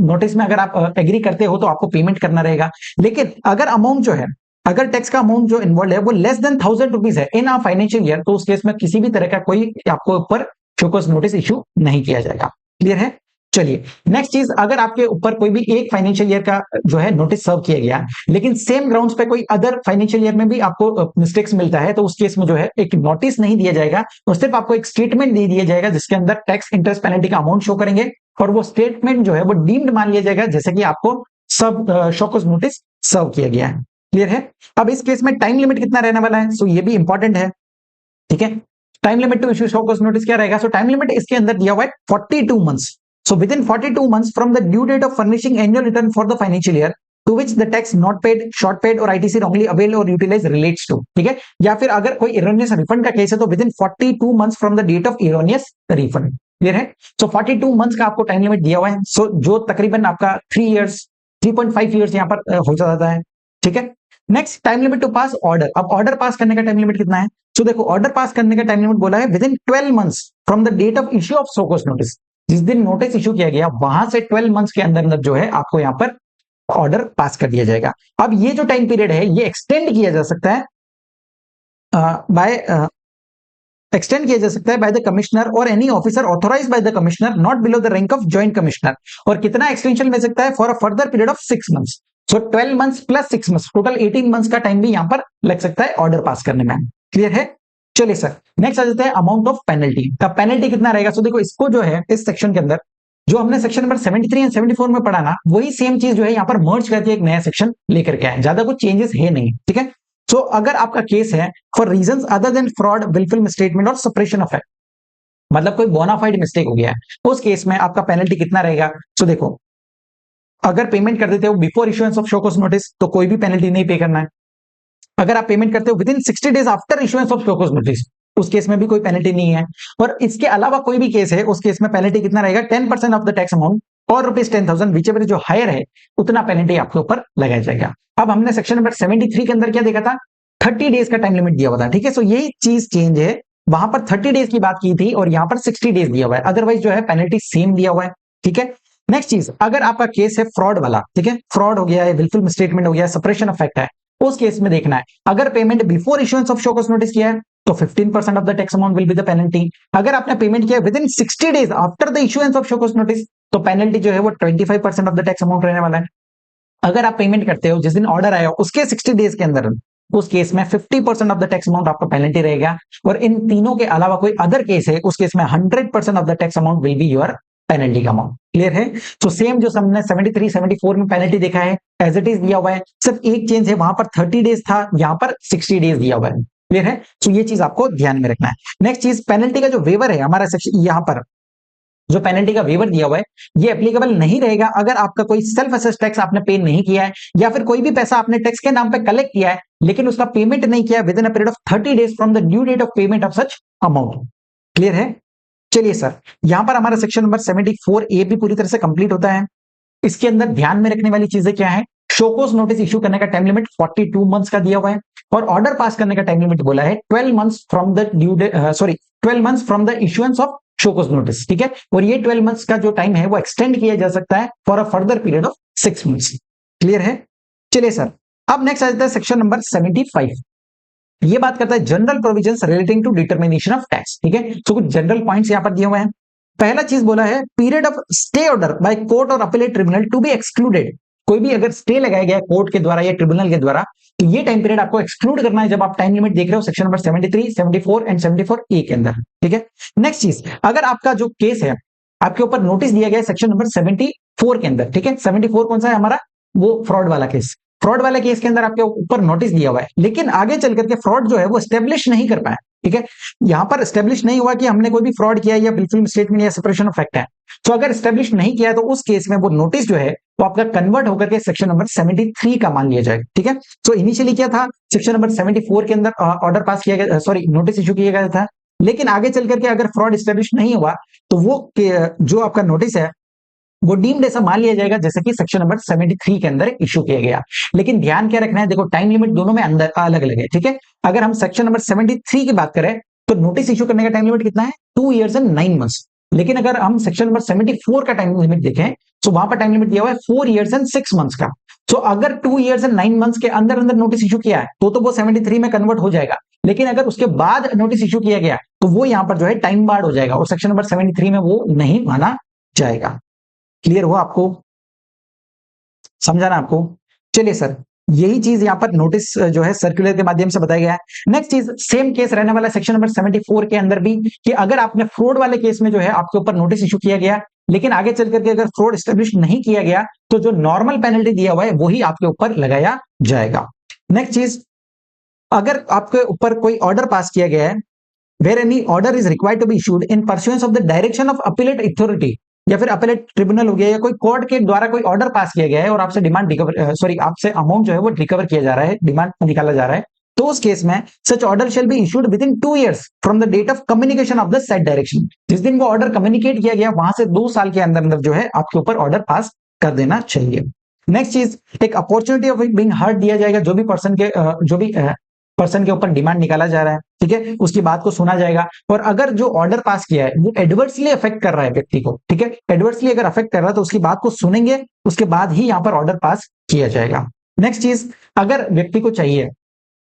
नोटिस में अगर आप एग्री करते हो तो आपको पेमेंट करना रहेगा। लेकिन अगर अमाउंट जो है, अगर टैक्स का अमाउंट जो इन्वॉल्व है वो लेस देन 1000 रुपीज है इन आ फाइनेंशियल ईयर, तो उस केस में किसी भी तरह का कोई आपको ऊपर शोकॉज नोटिस इशू नहीं किया जाएगा। क्लियर है? चलिए नेक्स्ट चीज, अगर आपके ऊपर कोई भी एक फाइनेंशियल ईयर का जो है नोटिस सर्व किया गया लेकिन सेम ग्राउंड्स पे कोई अदर फाइनेंशियल ईयर में भी आपको मिस्टेक्स मिलता है, तो उस केस में जो है एक नोटिस नहीं दिया जाएगा, तो सिर्फ आपको एक स्टेटमेंट दे दिया जाएगा जिसके अंदर टैक्स, इंटरेस्ट, पेनल्टी का अमाउंट शो करेंगे, और वो स्टेटमेंट जो है वो डीम्ड मान लिया जाएगा जैसे कि आपको सब शोकॉज नोटिस सर्व किया गया है। क्लियर है? अब इस केस में टाइम लिमिट कितना रहने वाला है? सो ये भी इंपॉर्टेंट है। ठीक है, time limit to issue show cause notice क्या रहेगा? सो टाइम लिमिट इसके अंदर दिया हुआ है 42 months. So within 42 months from the due date of furnishing annual return for the financial year to which the tax not paid, short paid or ITC wrongly availed or utilized relates to। ठीक है, या फिर अगर कोई erroneous refund का case है तो within 42 months from the date of erroneous refund। Clear है? So 42 months का आपको टाइम लिमिट दिया हुआ है, so जो तकरीबन आपका 3 years 3.5 years यहाँ पर हो जाता है। ठीक है, next time limit to pass order. अब ऑर्डर पास करने का टाइम लिमिट कितना है? तो देखो ऑर्डर पास करने का टाइम लिमिट बोला है within 12 months from the date of issue of show cause notice. जिस दिन नोटिस इशू किया गया वहां से 12 मंथ्स के अंदर अंदर जो है आपको यहाँ पर ऑर्डर पास कर दिया जाएगा। अब ये जो टाइम पीरियड है ये एक्सटेंड किया जा सकता है बाय द कमिश्नर और any officer authorised by the commissioner not below the rank of joint commissioner. और कितना एक्सटेंशन मिल सकता है? For a further period of 6 months. So 12 months plus 6 months, total 18 months का टाइम भी यहां पर लग सकता है ऑर्डर पास करने में। क्लियर है? चलिए सर, नेक्स्ट आ जाता है अमाउंट ऑफ पेनल्टी। का पेनल्टी कितना रहेगा? सो देखो इसको जो है इस सेक्शन के अंदर जो हमने सेक्शन नंबर 73 एंड 74 में पढ़ा ना, वही सेम चीज जो है यहाँ पर मर्ज करके एक नया सेक्शन लेकर के आए, ज्यादा कुछ चेंजेस है नहीं, ठीक है। सो अगर आपका केस है for reasons other than fraud, wilful misstatement और सप्रेशन ऑफ फैक्ट, मतलब कोई बोनाफाइड मिस्टेक हो गया है, उस केस में आपका पेनल्टी कितना रहेगा। तो देखो, अगर पेमेंट कर देते हो before issuance of show cause notice तो कोई भी पेनल्टी नहीं पे करना है। अगर आप पेमेंट करते हो with in 60 days after issuance of show cause notice, उस केस में भी कोई पेनल्टी नहीं है। और इसके अलावा कोई भी केस है, उस केस में पेनल्टी कितना रहेगा, 10% ऑफ द टैक्स अमाउंट और ₹10,000 विचेवर जो हायर है, उतना पेनल्टी आपके ऊपर लगाया जाएगा। अब हमने सेक्शन नंबर 73 के अंदर क्या देखा था, 30 डेज का टाइम लिमिट दिया हुआ था, ठीक है। सो यही चीज चेंज है, वहां पर 30 डेज की बात की थी और यहाँ पर 60 डेज दिया हुआ है, अदरवाइज जो है पेनल्टी सेम दिया हुआ है, ठीक है। नेक्स्ट चीज, अगर आपका केस है फ्रॉड वाला, ठीक है, फ्रॉड हो गया है, विलफुल मिसस्टेटमेंट हो गया है, सप्रेशन ऑफ फैक्ट है, उस केस में देखना है, अगर payment before issuance of show cause notice किया है तो 15% of the tax amount will be the penalty. अगर आपने पेमेंट किया with in 60 days after the issuance of show cause notice तो पेनल्टी जो है वो 25% ऑफ द टैक्स अमाउंट रहने वाला है। अगर आप पेमेंट करते हो जिस दिन ऑर्डर आया उसके 60 डेज के अंदर, उस केस में 50% ऑफ द टैक्स अमाउंट आपका पेनल्टी रहेगा। और इन तीनों के अलावा कोई अदर केस है, उस केस में 100% of the tax amount will be your penalty का अमाउंट। क्लियर है। तो सेम जो हमने 73 74 में पेनल्टी देखा है एज इट इज दिया हुआ है, सिर्फ एक चेंज है, वहां पर 30 डेज था, यहाँ पर 60 डेज दिया हुआ है। क्लियर है। तो ये चीज आपको ध्यान में रखना है। नेक्स्ट चीज, पेनल्टी का जो वेवर है हमारा सेक्शन, यहाँ पर जो पेनल्टी का वेवर दिया हुआ है ये एप्लीकेबल नहीं रहेगा अगर आपका कोई सेल्फ असेस टैक्स आपने पे नहीं किया है, या फिर कोई भी पैसा आपने टैक्स के नाम पे कलेक्ट किया है लेकिन उसका पेमेंट नहीं किया within a period of 30 days from the due date of payment of such amount. Clear है। चलिए सर, यहां पर हमारा सेक्शन नंबर 74 ए भी पूरी तरह से कंप्लीट होता है। इसके अंदर ध्यान में रखने वाली चीजें क्या है, शोकोस नोटिस इश्यू करने का टाइम लिमिट 42 मंथ्स का दिया हुआ है और ऑर्डर पास करने का टाइम लिमिट बोला है 12 months from the due date, 12 months from the issuance of show cause notice, ठीक है। और ये 12 मंथ्स का जो टाइम है वो एक्सटेंड किया जा सकता है for a further period of 6 months. Clear है। चलिए सर, अब नेक्स्ट आ जाता है सेक्शन नंबर 75। ये बात करता है general provisions relating to determination of tax, ठीक है। तो कुछ जनरल पॉइंट्स यहां पर दिए हुए हैं। पहला चीज बोला है period of stay order by court और appellate tribunal to be excluded. कोई भी अगर स्टे लगाया गया है कोर्ट के द्वारा या ट्रिब्यूनल के द्वारा तो ये टाइम पीरियड आपको एक्सक्लूड करना है जब आप टाइम लिमिट देख रहे हो सेक्शन नंबर 73 74 एंड 74 ए के अंदर, ठीक है। नेक्स्ट चीज, अगर आपका जो केस है आपके ऊपर नोटिस दिया गया है सेक्शन नंबर 74 के अंदर, ठीक है। 74 कौन सा है हमारा, वो फ्रॉड वाला केस। फ्रॉड वाले केस के अंदर आपके ऊपर नोटिस दिया हुआ है लेकिन आगे चल करके फ्रॉड जो है वो एस्टेब्लिश नहीं कर पाया, ठीक है। यहां पर एस्टेब्लिश नहीं हुआ कि हमने कोई भी फ्रॉड किया या बिल्कुल स्टेटमेंट या सेपरेशन ऑफ फैक्ट है। तो अगर एस्टेब्लिश नहीं किया तो उस केस में वो नोटिस जो है वो आपका कन्वर्ट होकर के सेक्शन नंबर 73 का मान लिया जाएगा, ठीक है। तो इनिशियली क्या था, सेक्शन नंबर 74 के अंदर ऑर्डर पास किया गया, सॉरी नोटिस इशू किया गया था, लेकिन आगे चल करके अगर फ्रॉड एस्टेब्लिश नहीं हुआ तो वो जो आपका नोटिस है वो डीम्ड ऐसा मान लिया जाएगा जैसे कि सेक्शन नंबर 73 के अंदर इशू किया गया। लेकिन ध्यान क्या रखना है, देखो टाइम लिमिट दोनों में अंदर अलग अलग है, ठीक है। अगर हम सेक्शन नंबर 73 की बात करें तो नोटिस इशू करने का टाइम लिमिट कितना है, 2 years and 9 months। लेकिन अगर हम सेक्शन नंबर 74 का टाइम लिमिट देखें तो वहां पर टाइम लिमिट दिया हुआ है 4 years and 6 months का। तो अगर 2 years and 9 months के अंदर अंदर नोटिस इशू किया है तो वो 73 में कन्वर्ट हो जाएगा, लेकिन अगर उसके बाद नोटिस इशू किया गया तो वो यहां पर जो है टाइम बार्ड हो जाएगा और सेक्शन नंबर 73 में वो नहीं माना जाएगा। क्लियर हुआ आपको, समझाना आपको। चलिए सर, यही चीज यहां पर नोटिस जो है सर्कुलर के माध्यम से बताया गया है। नेक्स्ट चीज, सेम केस रहने वाला सेक्शन नंबर 74 के अंदर भी कि अगर आपने फ्रॉड वाले केस में जो है आपके ऊपर नोटिस इशू किया गया लेकिन आगे चल करके अगर फ्रॉड एस्टेब्लिश नहीं किया गया तो जो नॉर्मल पेनल्टी दिया हुआ है वही आपके ऊपर लगाया जाएगा। नेक्स्ट चीज, अगर आपके ऊपर कोई ऑर्डर पास किया गया है where any order is required to be issued in pursuance of the direction of appellate authority, या फिर अपीलेट ट्रिब्यूनल हो गया या कोई कोर्ट के द्वारा कोई ऑर्डर पास किया गया है और आपसे डिमांड रिकवर, सॉरी आपसे अमाउंट जो है वो रिकवर किया जा रहा है, डिमांड निकाला जा रहा है, तो उस केस में such order shall be issued within 2 years from the date of communication of the said direction. जिस दिन वो ऑर्डर कम्युनिकेट किया गया वहां से 2 साल के अंदर अंदर जो है आपके ऊपर ऑर्डर पास कर देना चाहिए। नेक्स्ट चीज, एक अपॉर्चुनिटी ऑफ बीइंग हर्ड दिया जाएगा, जो भी पर्सन के ऊपर डिमांड निकाला जा रहा है, ठीक है, उसकी बात को सुना जाएगा। और अगर जो ऑर्डर पास किया है वो एडवर्सली अफेक्ट कर रहा है व्यक्ति को, ठीक है, एडवर्सली अगर अफेक्ट कर रहा है तो उसकी बात को सुनेंगे, उसके बाद ही यहां पर ऑर्डर पास किया जाएगा। नेक्स्ट चीज, अगर व्यक्ति को चाहिए,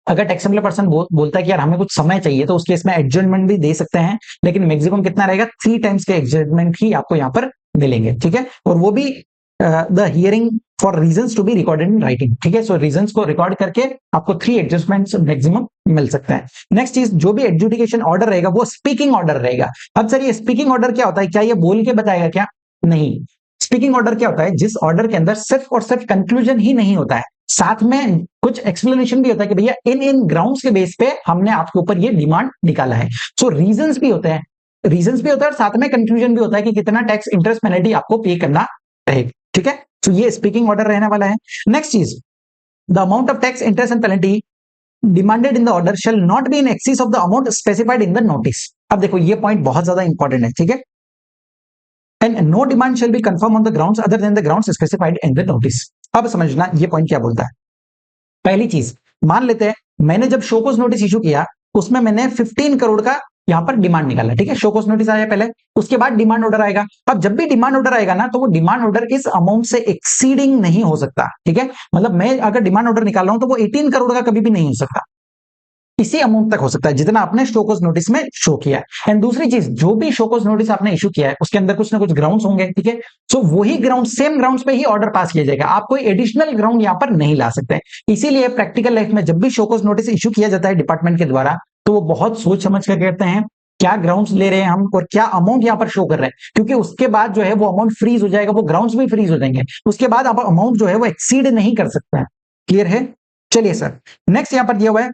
अगर टैक्सेबल पर्सन बोलता है कि यार हमें कुछ समय चाहिए तो उस केस में एडजमेंट भी दे सकते हैं, लेकिन मैक्सिमम कितना रहेगा, 3 times के एडजमेंट ही आपको यहां पर मिलेंगे, ठीक है। और वो भी the hearing for reasons to be recorded in writing, ठीक है। सो रीजंस को रिकॉर्ड करके आपको 3 एडजस्टमेंट्स मैक्सिमम मिल सकते हैं। नेक्स्ट चीज, जो भी एडजुडिकेशन ऑर्डर रहेगा वो स्पीकिंग ऑर्डर रहेगा। अब सर ये स्पीकिंग ऑर्डर क्या होता है, क्या ये बोल के बताएगा क्या, नहीं। स्पीकिंग ऑर्डर क्या होता है, जिस ऑर्डर के अंदर सिर्फ और सिर्फ कंक्लूजन ही नहीं होता है, साथ में कुछ एक्सप्लेनेशन भी होता है कि भैया इन इन ग्राउंड्स के बेस पे हमने आपके ऊपर ये डिमांड निकाला है। सो रीजंस भी होते हैं, और साथ में कंक्लूजन भी होता है कि कितना टैक्स इंटरेस्ट पेनल्टी आपको पे करना रहेगा। ठीक है, तो ये स्पीकिंग ऑर्डर रहने वाला है। नेक्स्ट चीज, the amount of tax interest and penalty demanded in the order shall not be in excess of the amount specified in the notice। अब देखो ये पॉइंट बहुत ज्यादा इंपॉर्टेंट है, ठीक है। And no demand shall be confirmed on the grounds other than the grounds specified in the notice। अब समझना ये पॉइंट क्या बोलता है। पहली चीज, मान लेते हैं मैंने जब शोकोज नोटिस इशू किया, उसमें मैंने 15 करोड़ का यहां पर डिमांड निकाला, ठीक है। शोकोज नोटिस आया पहले, उसके बाद डिमांड ऑर्डर आएगा। अब जब भी डिमांड ऑर्डर आएगा ना, तो वो डिमांड ऑर्डर इस अमाउंट से एक्सीडिंग नहीं हो सकता, ठीक है। मतलब मैं अगर डिमांड ऑर्डर निकाल रहा हूं तो वो 18 करोड़ का कभी भी नहीं हो सकता, इसी अमाउंट तक हो सकता है जितना आपने शोकोज नोटिस में शो किया है। एंड दूसरी चीज, जो भी शोकोज नोटिस आपने इशू किया है उसके अंदर कुछ ना कुछ ग्राउंड्स होंगे, ठीक है। सो वही ग्राउंड, सेम ग्राउंड्स पे ही ऑर्डर पास किया जाएगा, आप कोई एडिशनल ग्राउंड यहां पर नहीं ला सकते। इसीलिए प्रैक्टिकल लाइफ में जब भी शोकोज नोटिस इशू किया जाता है डिपार्टमेंट के द्वारा, तो वो बहुत सोच समझ कर करते हैं क्या ग्राउंड्स ले रहे हैं हम और क्या अमाउंट यहां पर शो कर रहे हैं, क्योंकि उसके बाद जो है वो अमाउंट फ्रीज हो जाएगा, वो ग्राउंड्स भी फ्रीज हो जाएंगे, उसके बाद आप अमाउंट जो है वो एक्सीड नहीं कर सकते हैं। क्लियर है? चलिए सर, नेक्स्ट यहां पर दिया हुआ है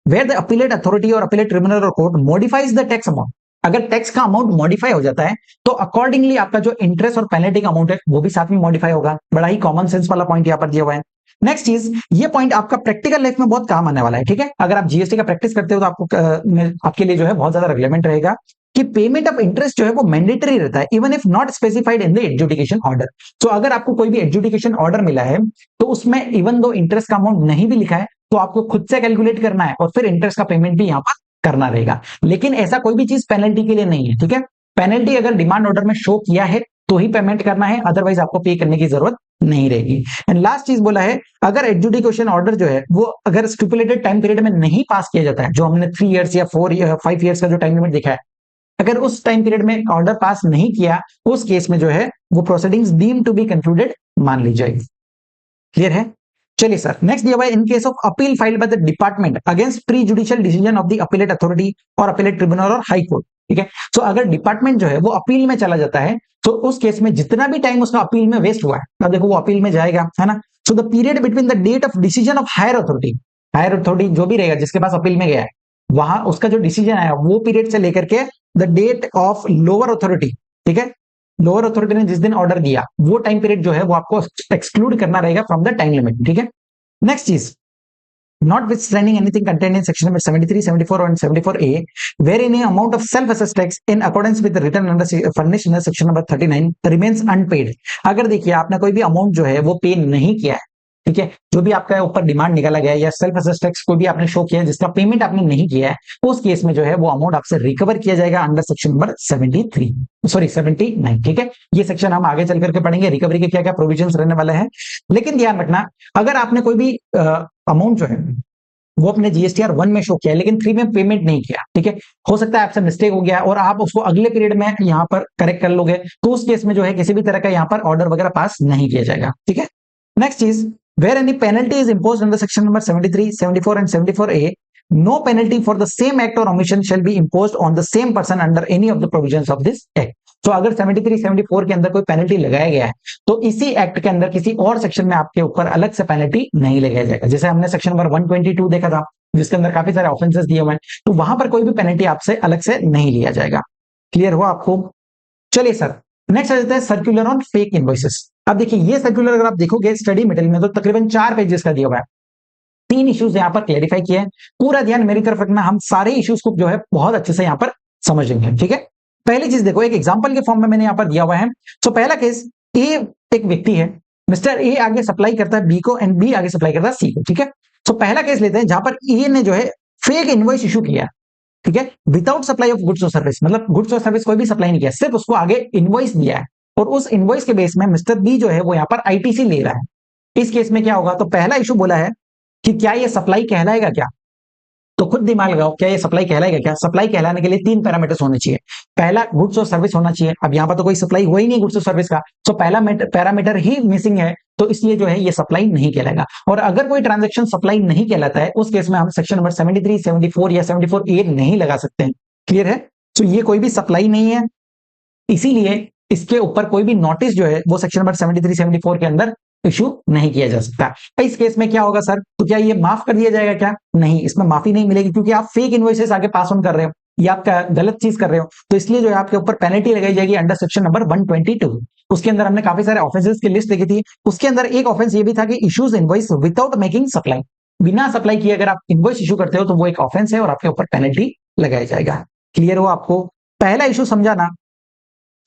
where the appellate authority or appellate tribunal or court modifies the tax amount। अगर टैक्स का अमाउंट मॉडिफाई हो जाता है तो अकॉर्डिंगली आपका जो इंटरेस्ट और पेनल्टी का अमाउंट है वो भी साथ में मॉडिफाई होगा। बड़ा ही कॉमन सेंस वाला पॉइंट यहां पर दिया हुआ है। नेक्स्ट चीज, ये पॉइंट आपका प्रैक्टिकल लाइफ में बहुत काम आने वाला है, ठीक है। अगर आप जीएसटी का प्रैक्टिस करते हो तो आपको आपके लिए जो है बहुत ज्यादा रिलेवेंट रहेगा कि पेमेंट ऑफ इंटरेस्ट जो है वो मैंडेटरी रहता है, even if not specified in the adjudication order. तो अगर आपको कोई भी एडजुडिकेशन ऑर्डर मिला है तो उसमें इवन दो इंटरेस्ट का अमाउंट नहीं भी लिखा है, तो आपको खुद से कैलकुलेट करना है और फिर इंटरेस्ट का पेमेंट भी यहां पर करना रहेगा। लेकिन ऐसा कोई भी चीज पेनल्टी के लिए नहीं है, ठीक है। पेनल्टी अगर डिमांड ऑर्डर में शो किया है तो ही पेमेंट करना है, अदरवाइज आपको पे करने की जरूरत नहीं रहेगी। एंड लास्ट चीज बोला है, अगर एडजुडिकेशन ऑर्डर जो है वो अगर स्टिपुलेटेड टाइम पीरियड में नहीं पास किया जाता है, जो हमने 3 इयर्स या 5 इयर्स का जो टाइम लिमिट देखा है, अगर उस टाइम पीरियड में ऑर्डर पास नहीं किया, उस केस में जो है वो proceedings deem to be concluded मान ली जाएगी। क्लियर है? चलिए सर, नेक्स्ट दिया हुआ है, इन case of appeal filed by the department against pre judicial decision of the appellate authority और अपीलेट ट्रिब्यूनल और हाई कोर्ट, ठीक है। तो अगर डिपार्टमेंट जो है वो अपील में चला जाता है तो उस केस में जितना भी टाइम उसका अपील में वेस्ट हुआ है, अब देखो वो अपील में जाएगा, है ना। So the period between the date of decision of higher authority जो भी रहेगा जिसके पास अपील में गया है, वहां उसका जो डिसीजन आया वो पीरियड से लेकर के the date of lower authority, ठीक है, लोअर अथॉरिटी ने जिस दिन ऑर्डर दिया वो टाइम पीरियड जो है वो आपको एक्सक्लूड करना रहेगा फ्रॉम द टाइम लिमिट, ठीक है। नेक्स्ट चीज, notwithstanding anything contained in section number 73, 74 and 74A, wherein an amount of self-assessed tax in accordance with the return under furnished under section number 39 remains unpaid। अगर देखिए आपने कोई भी amount जो है वो पे नहीं किया है, ठीक है, जो भी आपका ऊपर डिमांड निकाला गया है या सेल्फ असेस्ड टैक्स कोई भी आपने शो किया है जिसका पेमेंट आपने नहीं किया है, उस केस में जो है वो अमाउंट आपसे रिकवर किया जाएगा अंडर सेक्शन नंबर 79, ठीक है। ये सेक्शन हम आगे चल करके पढ़ेंगे, रिकवरी के क्या क्या प्रोविजंस रहने वाले हैं। लेकिन ध्यान रखना, अगर आपने कोई भी अमाउंट जो है वो अपने जीएसटीआर 1 में शो किया है लेकिन 3 में पेमेंट नहीं किया, ठीक है, हो सकता है आपसे मिस्टेक हो गया और आप उसको अगले पीरियड में यहां पर करेक्ट कर लोगे, तो उस केस में जो है किसी भी तरह का यहां पर ऑर्डर वगैरह पास नहीं किया जाएगा, ठीक है। नेक्स्ट चीज, where any penalty is imposed under section number 73, 74 and 74A, no penalty for the same act or omission shall be imposed on the same person under any of the provisions of this act। तो अगर 73, 74 के अंदर कोई penalty लगाया गया है तो इसी एक्ट के अंदर किसी और सेक्शन में आपके ऊपर अलग से पेनल्टी नहीं लगाया जाएगा। जैसे हमने सेक्शन नंबर 122 देखा था जिसके अंदर काफी सारे ऑफेंसेस दिए हुए हैं, तो वहां पर कोई भी पेनल्टी आपसे अलग से नहीं लिया जाएगा। क्लियर हुआ आपको? चलिए सर, नेक्स्ट आ जाता है सर्कुलर ऑन फेक इनवॉइसेस। अब देखिए ये सर्कुलर अगर आप देखोगे स्टडी मटेरियल में तो तकरीबन 4 पेजेस का दिया हुआ है, 3 इश्यूज यहां पर क्लेरिफाई किए हैं। पूरा ध्यान मेरी तरफ रखना, हम सारे इश्यूज को जो है बहुत अच्छे से यहां पर समझेंगे, ठीक है। पहली चीज देखो, एक एग्जांपल के फॉर्म में मैंने यहां पर दिया हुआ है। तो पहला केस, ए एक व्यक्ति है, मिस्टर ए आगे सप्लाई करता है बी को एंड बी आगे सप्लाई करता है सी को, ठीक है। तो पहला केस लेते हैं जहां पर ए ने जो है फेक इनवॉइस इशू किया, ठीक है, विदाउट सप्लाई ऑफ गुड्स और सर्विस, मतलब गुड्स और सर्विस कोई भी सप्लाई नहीं किया, सिर्फ उसको आगे इनवॉइस दिया है और उस इनवॉइस के बेस में मिस्टर बी जो है वो यहां पर आईटीसी ले रहा है। इस केस में क्या होगा, तो पहला इशू बोला है कि क्या ये सप्लाई कहलाएगा क्या, तो खुद दिमाग लगाओ, क्या ये सप्लाई कहलाएगा क्या। सप्लाई कहलाने के लिए 3 पैरामीटर्स होने चाहिए। पहला गुड्स और सर्विस होना चाहिए, अब यहां पर तो कोई सप्लाई हुआ ही नहीं गुड्स और सर्विस का, तो पहला पैरामीटर ही मिसिंग है, तो इसलिए जो है ये सप्लाई नहीं कहलाएगा। और अगर कोई ट्रांजैक्शन सप्लाई नहीं कहलाता है उस केस में हम सेक्शन नंबर 73, 74 या 74A नहीं लगा सकते हैं। क्लियर है? तो ये कोई भी सप्लाई नहीं है, इसीलिए इसके ऊपर कोई भी नोटिस जो है वो सेक्शन नंबर 73 74 के अंदर इशू नहीं किया जा सकता। इस केस में क्या होगा सर, तो क्या ये माफ कर दिया जाएगा क्या? नहीं, इसमें माफी नहीं मिलेगी, क्योंकि आप फेक इनवॉइसेस आगे पास ऑन कर रहे हो, ये आपका गलत चीज कर रहे हो, तो इसलिए जो है आपके ऊपर पेनल्टी लगाई जाएगी अंडर सेक्शन नंबर 122। उसके अंदर हमने काफी सारे ऑफेंसेस की लिस्ट देखी थी, उसके अंदर एक ऑफेंस ये भी था कि issues invoice without making supply, बिना सप्लाई किए अगर आप इनवॉइस इशू करते हो तो वो एक ऑफेंस है और आपके ऊपर पेनल्टी लगाया जाएगा। क्लियर हो आपको? पहला इशू समझा ना?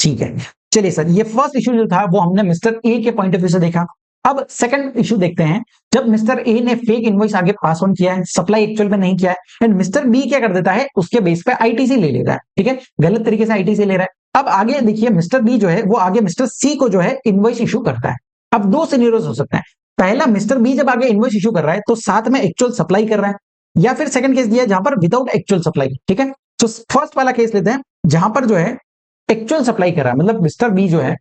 ठीक है, चलिए सर, ये फर्स्ट इशू जो था वो हमने मिस्टर ए के पॉइंट ऑफ व्यू से देखा। अब सेकंड इशू देखते हैं, जब मिस्टर ए ने फेक इनवॉइस आगे पास ऑन किया है, सप्लाई एक्चुअल में नहीं किया है, एंड मिस्टर बी क्या कर देता है, उसके बेस पे आईटीसी ले लेता है, ठीक है, गलत तरीके से आईटीसी ले रहा है। अब आगे देखिए, मिस्टर बी जो है वो आगे मिस्टर सी को जो है इनवॉइस इशू करता है। अब दो सिनेरियोज हो सकते हैं, पहला मिस्टर बी जब आगे इनवॉइस इशू कर रहा है तो साथ में एक्चुअल सप्लाई कर रहा है, या फिर सेकंड केस दिया जहां पर विदाउट एक्चुअल सप्लाई, ठीक है। तो फर्स्ट वाला केस लेते हैं जहां पर जो है एक्चुअल सप्लाई कर रहा है, मतलब मिस्टर बी जो है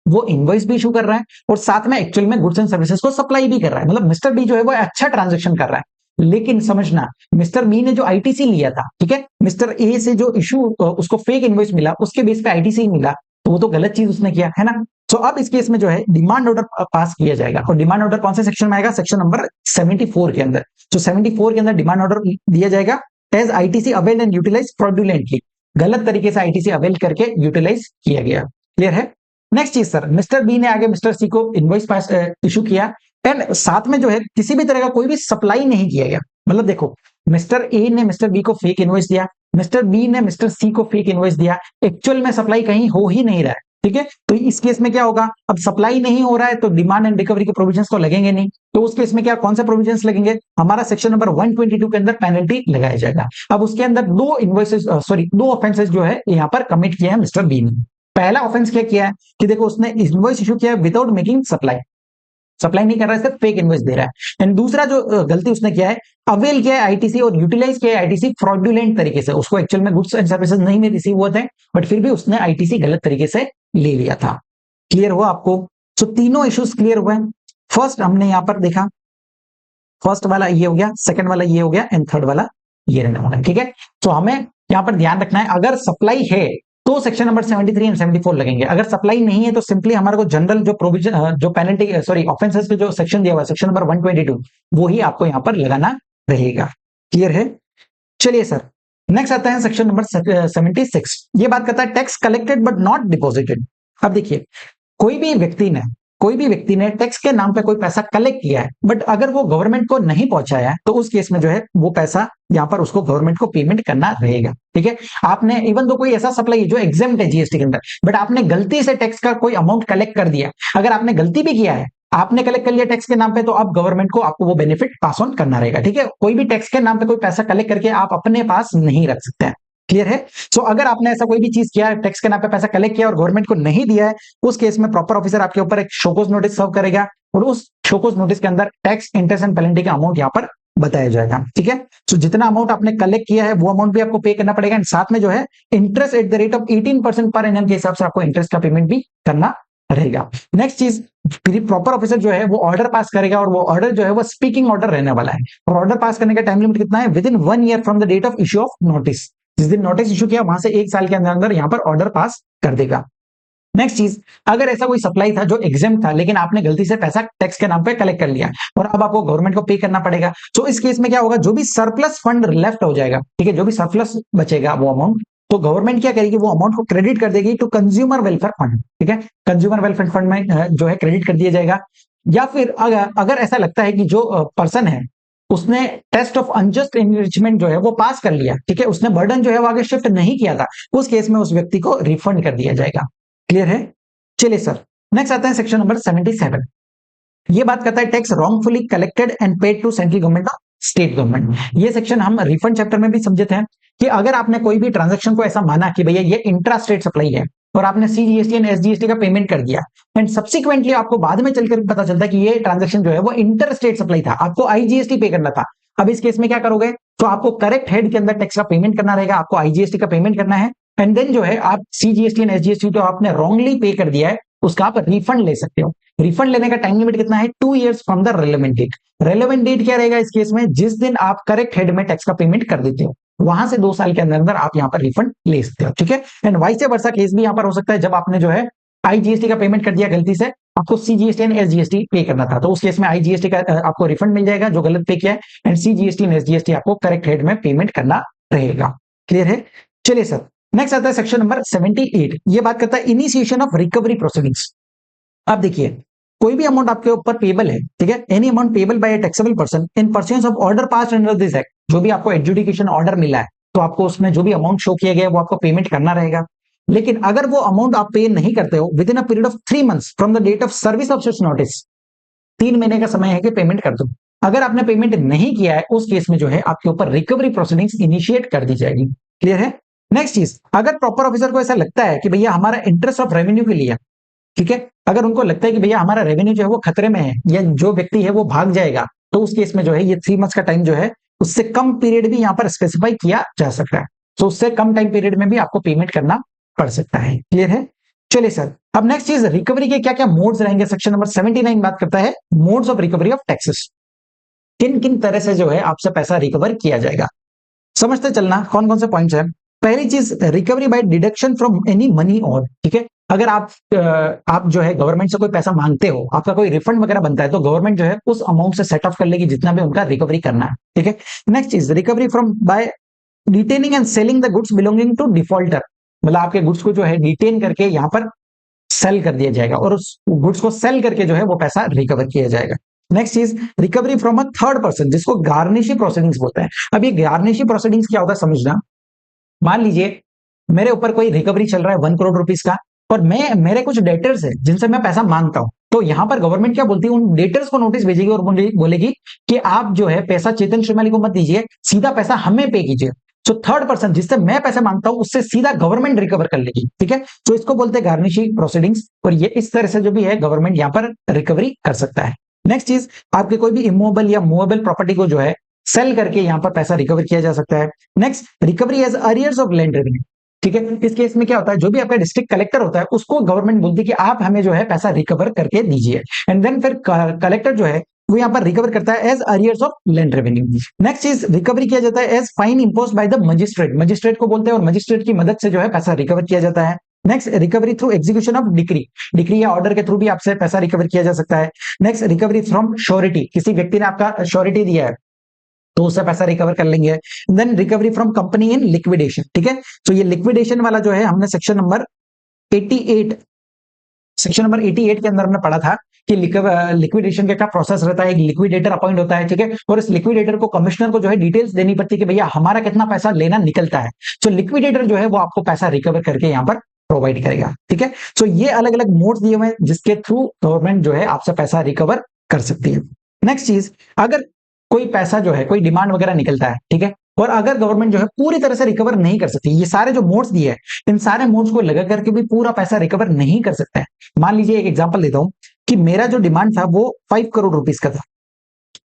वो इनवॉइस भी इशू कर रहा है और साथ में एक्चुअल में गुड्स एंड सर्विसेज को सप्लाई भी कर रहा है, मतलब मिस्टर बी जो है वो अच्छा ट्रांजैक्शन कर रहा है। लेकिन समझना, मिस्टर बी ने जो आईटीसी लिया था, ठीक है, मिस्टर ए से जो इशू उसको फेक इनवॉइस मिला, उसके बेस पे आईटीसी मिला, तो वो तो गलत चीज उसने किया है ना। तो अब इस केस में जो है डिमांड ऑर्डर पास किया जाएगा, और डिमांड ऑर्डर कौन से सेक्शन में आएगा, सेक्शन नंबर 74 के अंदर। तो 74 के अंदर डिमांड ऑर्डर दिया जाएगा as ITC availed and utilise fraudulently, गलत तरीके से आईटीसी अवेल करके यूटिलाइज किया गया। क्लियर है? नेक्स्ट चीज सर, मिस्टर बी ने आगे मिस्टर सी को इनवॉइस पास इशू किया, एंड साथ में जो है किसी भी तरह का कोई भी सप्लाई नहीं किया गया। मतलब देखो, मिस्टर ए ने मिस्टर बी को फेक इनवॉइस दिया, मिस्टर बी ने मिस्टर सी को फेक इनवॉइस दिया, एक्चुअल में सप्लाई कहीं हो ही नहीं रहा है, ठीक है। तो इस केस में क्या होगा, अब सप्लाई नहीं हो रहा है तो डिमांड एंड रिकवरी के प्रोविजंस तो लगेंगे नहीं, तो उस केस में क्या, कौन से प्रोविजंस लगेंगे, हमारा सेक्शन नंबर 122 के अंदर पेनल्टी लगाया जाएगा। अब उसके अंदर दो इनवॉइसेस दो ऑफेंसेस जो है यहाँ पर कमिट किए हैं मिस्टर बी ने। पहला ऑफेंस क्या किया है कि देखो, उसने इनवॉइस इशू किया है विदाउट मेकिंग सप्लाई, सप्लाई नहीं कर रहा है, सिर्फ फेक इनवॉइस दे रहा है। एंड दूसरा जो गलती उसने किया है, अवेल किया है आईटीसी और यूटिलाइज किया है आईटीसी फ्रॉडुलेंट तरीके से, उसको एक्चुअल में गुड्स एंड सर्विसेज नहीं में रिसीव हुए थे, बट फिर भी उसने आईटीसी गलत तरीके से ले लिया था। क्लियर हुआ आपको? तो तीनों इश्यूज क्लियर हुए। फर्स्ट हमने यहां पर देखा, फर्स्ट वाला ये हो गया, सेकंड वाला ये हो गया, एंड थर्ड वाला ये रहने वाला है, ठीक है। तो हमें यहां पर ध्यान रखना है, अगर सप्लाई है तो सेक्शन नंबर 73 एंड 74 लगेंगे, अगर सप्लाई नहीं है तो सिंपली हमारे को जनरल जो प्रोविजन जो पेनल्टी ऑफेंसेस पे जो सेक्शन दिया हुआ है सेक्शन नंबर 122 वो ही आपको यहां पर लगाना रहेगा। क्लियर है? चलिए सर, नेक्स्ट आता है सेक्शन नंबर 76। ये बात करता है tax collected but not deposited. अब देखिए, कोई भी व्यक्ति ने टैक्स के नाम पे कोई पैसा कलेक्ट किया है, बट अगर वो गवर्नमेंट को नहीं पहुंचाया है तो उस केस में जो है वो पैसा यहां पर उसको गवर्नमेंट को पेमेंट करना रहेगा, ठीक है। आपने इवन तो कोई ऐसा सप्लाई है जो एग्जेम्प्ट है जीएसटी के अंदर, बट आपने गलती से टैक्स का कोई अमाउंट कलेक्ट कर दिया, अगर आपने गलती भी किया है, आपने कलेक्ट कर लिया टैक्स के नाम पे, तो अब गवर्नमेंट को आपको वो बेनिफिट पास ऑन करना रहेगा, ठीक है। कोई भी टैक्स के नाम पे कोई पैसा कलेक्ट करके आप अपने पास नहीं रख सकते हैं। क्लियर है? सो अगर आपने ऐसा कोई भी चीज किया है, टैक्स के नाम पे पैसा कलेक्ट किया और गवर्नमेंट को नहीं दिया है, उस केस में प्रॉपर ऑफिसर आपके ऊपर एक शोकोज नोटिस सर्व करेगा, और उस शोकोज नोटिस के अंदर टैक्स, इंटरेस्ट एंड पेनल्टी का अमाउंट यहाँ पर बताया जाएगा, ठीक है। सो जितना अमाउंट आपने कलेक्ट किया है वो अमाउंट भी आपको पे करना पड़ेगा, एंड साथ में जो है interest at the rate of 18% per annum के हिसाब से आपको इंटरेस्ट का पेमेंट भी करना रहेगा। नेक्स्ट चीज, प्रॉपर ऑफिसर जो है वो ऑर्डर पास करेगा, और वो ऑर्डर जो है वो स्पीकिंग ऑर्डर रहने वाला है, और ऑर्डर पास करने का टाइम लिमिट कितना है, within 1 year from the date of issue of notice. जिस दिन नोटिस इशू किया वहां से 1 साल के अंदर अंदर यहां पर ऑर्डर पास कर देगा। नेक्स्ट चीज, अगर ऐसा कोई सप्लाई था जो एग्जाम था, लेकिन आपने गलती से पैसा टैक्स के नाम पे कलेक्ट कर लिया और अब आपको गवर्नमेंट को पे करना पड़ेगा, तो इस केस में क्या होगा, जो भी सरप्लस फंड लेफ्ट हो जाएगा, ठीक है, जो भी सरप्लस बचेगा वो अमाउंट, तो गवर्नमेंट क्या करेगी, वो अमाउंट को क्रेडिट कर देगी टू कंज्यूमर वेलफेयर फंड, ठीक है, कंज्यूमर वेलफेयर फंड में जो है क्रेडिट कर दिया जाएगा। या फिर अगर ऐसा लगता है कि जो पर्सन है उसने टेस्ट ऑफ अनजस्ट एनरिचमेंट जो है वो पास कर लिया, ठीक है, उसने बर्डन जो है वो आगे शिफ्ट नहीं किया था, उस केस में उस व्यक्ति को रिफंड कर दिया जाएगा। क्लियर है? चलिए सर, नेक्स्ट आता है सेक्शन नंबर 77। ये बात करता है tax wrongfully collected and paid to central government और स्टेट गवर्नमेंट। ये सेक्शन हम रिफंड चैप्टर में भी समझे थे कि अगर आपने कोई भी ट्रांजैक्शन को ऐसा माना कि भैया ये इंट्रा स्टेट सप्लाई है और आपने सीजीएसटी एंड एसजीएसटी का पेमेंट कर दिया, एंड सब्सिक्वेंटली आपको बाद में चलकर पता चलता है कि ये ट्रांजैक्शन जो है वो इंटर स्टेट सप्लाई था, आपको आईजीएसटी पे करना था। अब इस केस में क्या करोगे, तो आपको करेक्ट हेड के अंदर टैक्स का पेमेंट करना रहेगा, आपको आईजीएसटी का पेमेंट करना है, एंड देन जो है आप सीजीएसटी एंड एसजीएसटी जो आपने रॉन्गली पे कर दिया है उसका आप रिफंड ले सकते हो। रिफंड लेने का टाइम लिमिट कितना है, 2 years from the relevant date. Relevant date क्या रहेगा इस केस में, जिस दिन आप करेक्ट हेड में टैक्स का पेमेंट कर देते हो, वहां से 2 साल के अंदर अंदर आप यहाँ पर रिफंड ले सकते हो, ठीक है। एंड वाइस वर्सा केस भी यहाँ पर हो सकता है, जब आपने जो है आईजीएसटी का पेमेंट कर दिया गलती से, आपको सीजीएसटी एंड एसजीएसटी पे करना था, तो उस केस में आईजीएसटी का आपको रिफंड मिल जाएगा जो गलत पे किया है, एंड सीजीएसटी एंड एसजीएसटी आपको करेक्ट रेट में पेमेंट करना रहेगा। क्लियर है? चलिए सर, नेक्स्ट आता है सेक्शन नंबर 78। ये बात करता है इनिशिएशन ऑफ रिकवरी प्रोसीडिंग्स। अब देखिए, कोई भी अमाउंट आपके ऊपर पेबल है, ठीक है, any amount payable by a taxable person in परस्यूएंस of order passed under this act, जो भी आपको एडजुडिकेशन ऑर्डर मिला है, तो आपको उसमें जो भी अमाउंट शो किया गया है वो आपको पेमेंट करना रहेगा। लेकिन अगर वो अमाउंट आप पे नहीं करते हो within a period of 3 months from the date of service of such notice, 3 महीने का समय है कि पेमेंट कर दो। अगर आपने पेमेंट नहीं किया है, उस केस में जो है आपके ऊपर रिकवरी प्रोसीडिंग्स इनिशिएट कर दी जाएगी। क्लियर है? नेक्स्ट चीज, अगर प्रॉपर ऑफिसर को ऐसा लगता है कि भैया हमारा इंटरेस्ट ऑफ रेवेन्यू के लिए, ठीक है, अगर उनको लगता है कि भैया हमारा रेवेन्यू जो है वो खतरे में है या जो व्यक्ति है वो भाग जाएगा, तो उस केस में जो है ये 3 मंथ्स का टाइम जो है उससे कम पीरियड भी यहाँ पर स्पेसिफाई किया जा सकता है। तो उससे कम टाइम पीरियड में भी आपको पेमेंट करना पड़ सकता है। क्लियर है? चलिए सर, अब नेक्स्ट चीज, रिकवरी के क्या क्या मोड्स रहेंगे। सेक्शन नंबर 79 बात करता है modes of recovery of taxes. किन किन तरह से जो है आपसे पैसा रिकवर किया जाएगा, समझते चलना कौन कौन से पॉइंट्स हैं। पहली चीज, recovery by deduction from any money और, ठीक है, अगर आप जो है गवर्नमेंट से कोई पैसा मांगते हो, आपका कोई रिफंड वगैरह बनता है, तो गवर्नमेंट जो है उस अमाउंट से सेट ऑफ कर लेगी जितना भी उनका रिकवरी करना है। ठीक है। नेक्स्ट चीज, recovery from by detaining and selling the goods belonging to defaulter, मतलब आपके गुड्स को जो है डिटेन करके यहाँ पर सेल कर दिया जाएगा और उस गुड्स को सेल करके जो है वो पैसा रिकवर किया जाएगा। नेक्स्ट चीज, recovery from a third person, जिसको गार्निशी प्रोसीडिंग्स बोलते हैं। अब ये गार्निशी प्रोसीडिंग्स क्या होता है समझना। मान लीजिए मेरे ऊपर कोई रिकवरी चल रहा है 1 करोड़ रुपीस का, और मेरे कुछ डेटर्स है जिनसे मैं पैसा मांगता हूं, तो यहां पर गवर्नमेंट क्या बोलती है, उन डेटर्स को नोटिस भेजेगी और बोलेगी कि आप जो है पैसा चेतन श्रीमाली को मत दीजिए, सीधा पैसा हमें पे कीजिए। तो थर्ड पर्सन जिससे मैं पैसे मांगता हूं उससे सीधा गवर्नमेंट रिकवर कर लेगी। ठीक है, तो इसको बोलते हैं गार्निशिंग प्रोसीडिंग्स, और ये इस तरह से जो भी है गवर्नमेंट यहां पर रिकवरी कर सकता है। नेक्स्ट चीज, आपके कोई भी इमूवेबल या मूवेबल प्रॉपर्टी को जो है सेल करके यहां पर पैसा रिकवर किया जा सकता है। Next, recovery as arrears of land revenue. ठीक है, इस केस में क्या होता है, जो भी आपका डिस्ट्रिक्ट कलेक्टर होता है उसको गवर्नमेंट बोलती है कि आप हमें जो है पैसा रिकवर करके दीजिए, एंड देन फिर कलेक्टर जो है वो यहाँ पर रिकवर करता है as arrears of land revenue. Next चीज, रिकवरी किया जाता है as fine impose by the magistrate, magistrate को बोलते हैं, और मजिस्ट्रेट की मदद से जो है पैसा रिकवर किया जाता है। Next, recovery through execution of decree, decree या ऑर्डर के थ्रू भी आपसे पैसा रिकवर किया जा सकता है। नेक्स्ट, रिकवरी फ्रॉम श्योरिटी, किसी व्यक्ति ने आपका श्योरिटी दिया है तो उससे पैसा रिकवर कर लेंगे। Then recovery from company in liquidation. ठीक है, तो ये लिक्विडेशन वाला जो है हमने सेक्शन नंबर 88 के अंदर हमने पढ़ा था कि लिक्विडेशन का क्या प्रोसेस रहता है। एक लिक्विडेटर अपॉइंट होता है, ठीक है, और इस लिक्विडेटर को कमिश्नर को जो है डिटेल्स देनी पड़ती है कि भैया हमारा कितना पैसा लेना निकलता है। तो लिक्विडेटर जो है वो आपको पैसा रिकवर करके यहाँ पर प्रोवाइड करेगा। ठीक है, तो ये अलग अलग मोड्स दिए हुए हैं जिसके थ्रू गवर्नमेंट जो है आपसे पैसा रिकवर कर सकती है। नेक्स्ट चीज, अगर कोई पैसा जो है कोई डिमांड वगैरह निकलता है, ठीक है, और अगर गवर्नमेंट जो है पूरी तरह से रिकवर नहीं कर सकती, ये सारे जो मोड्स दिए हैं इन सारे मोड्स को लगा करके भी पूरा पैसा रिकवर नहीं कर सकता है। मान लीजिए एक एग्जांपल देता हूं कि मेरा जो डिमांड था वो 5 करोड़ रुपीस का था।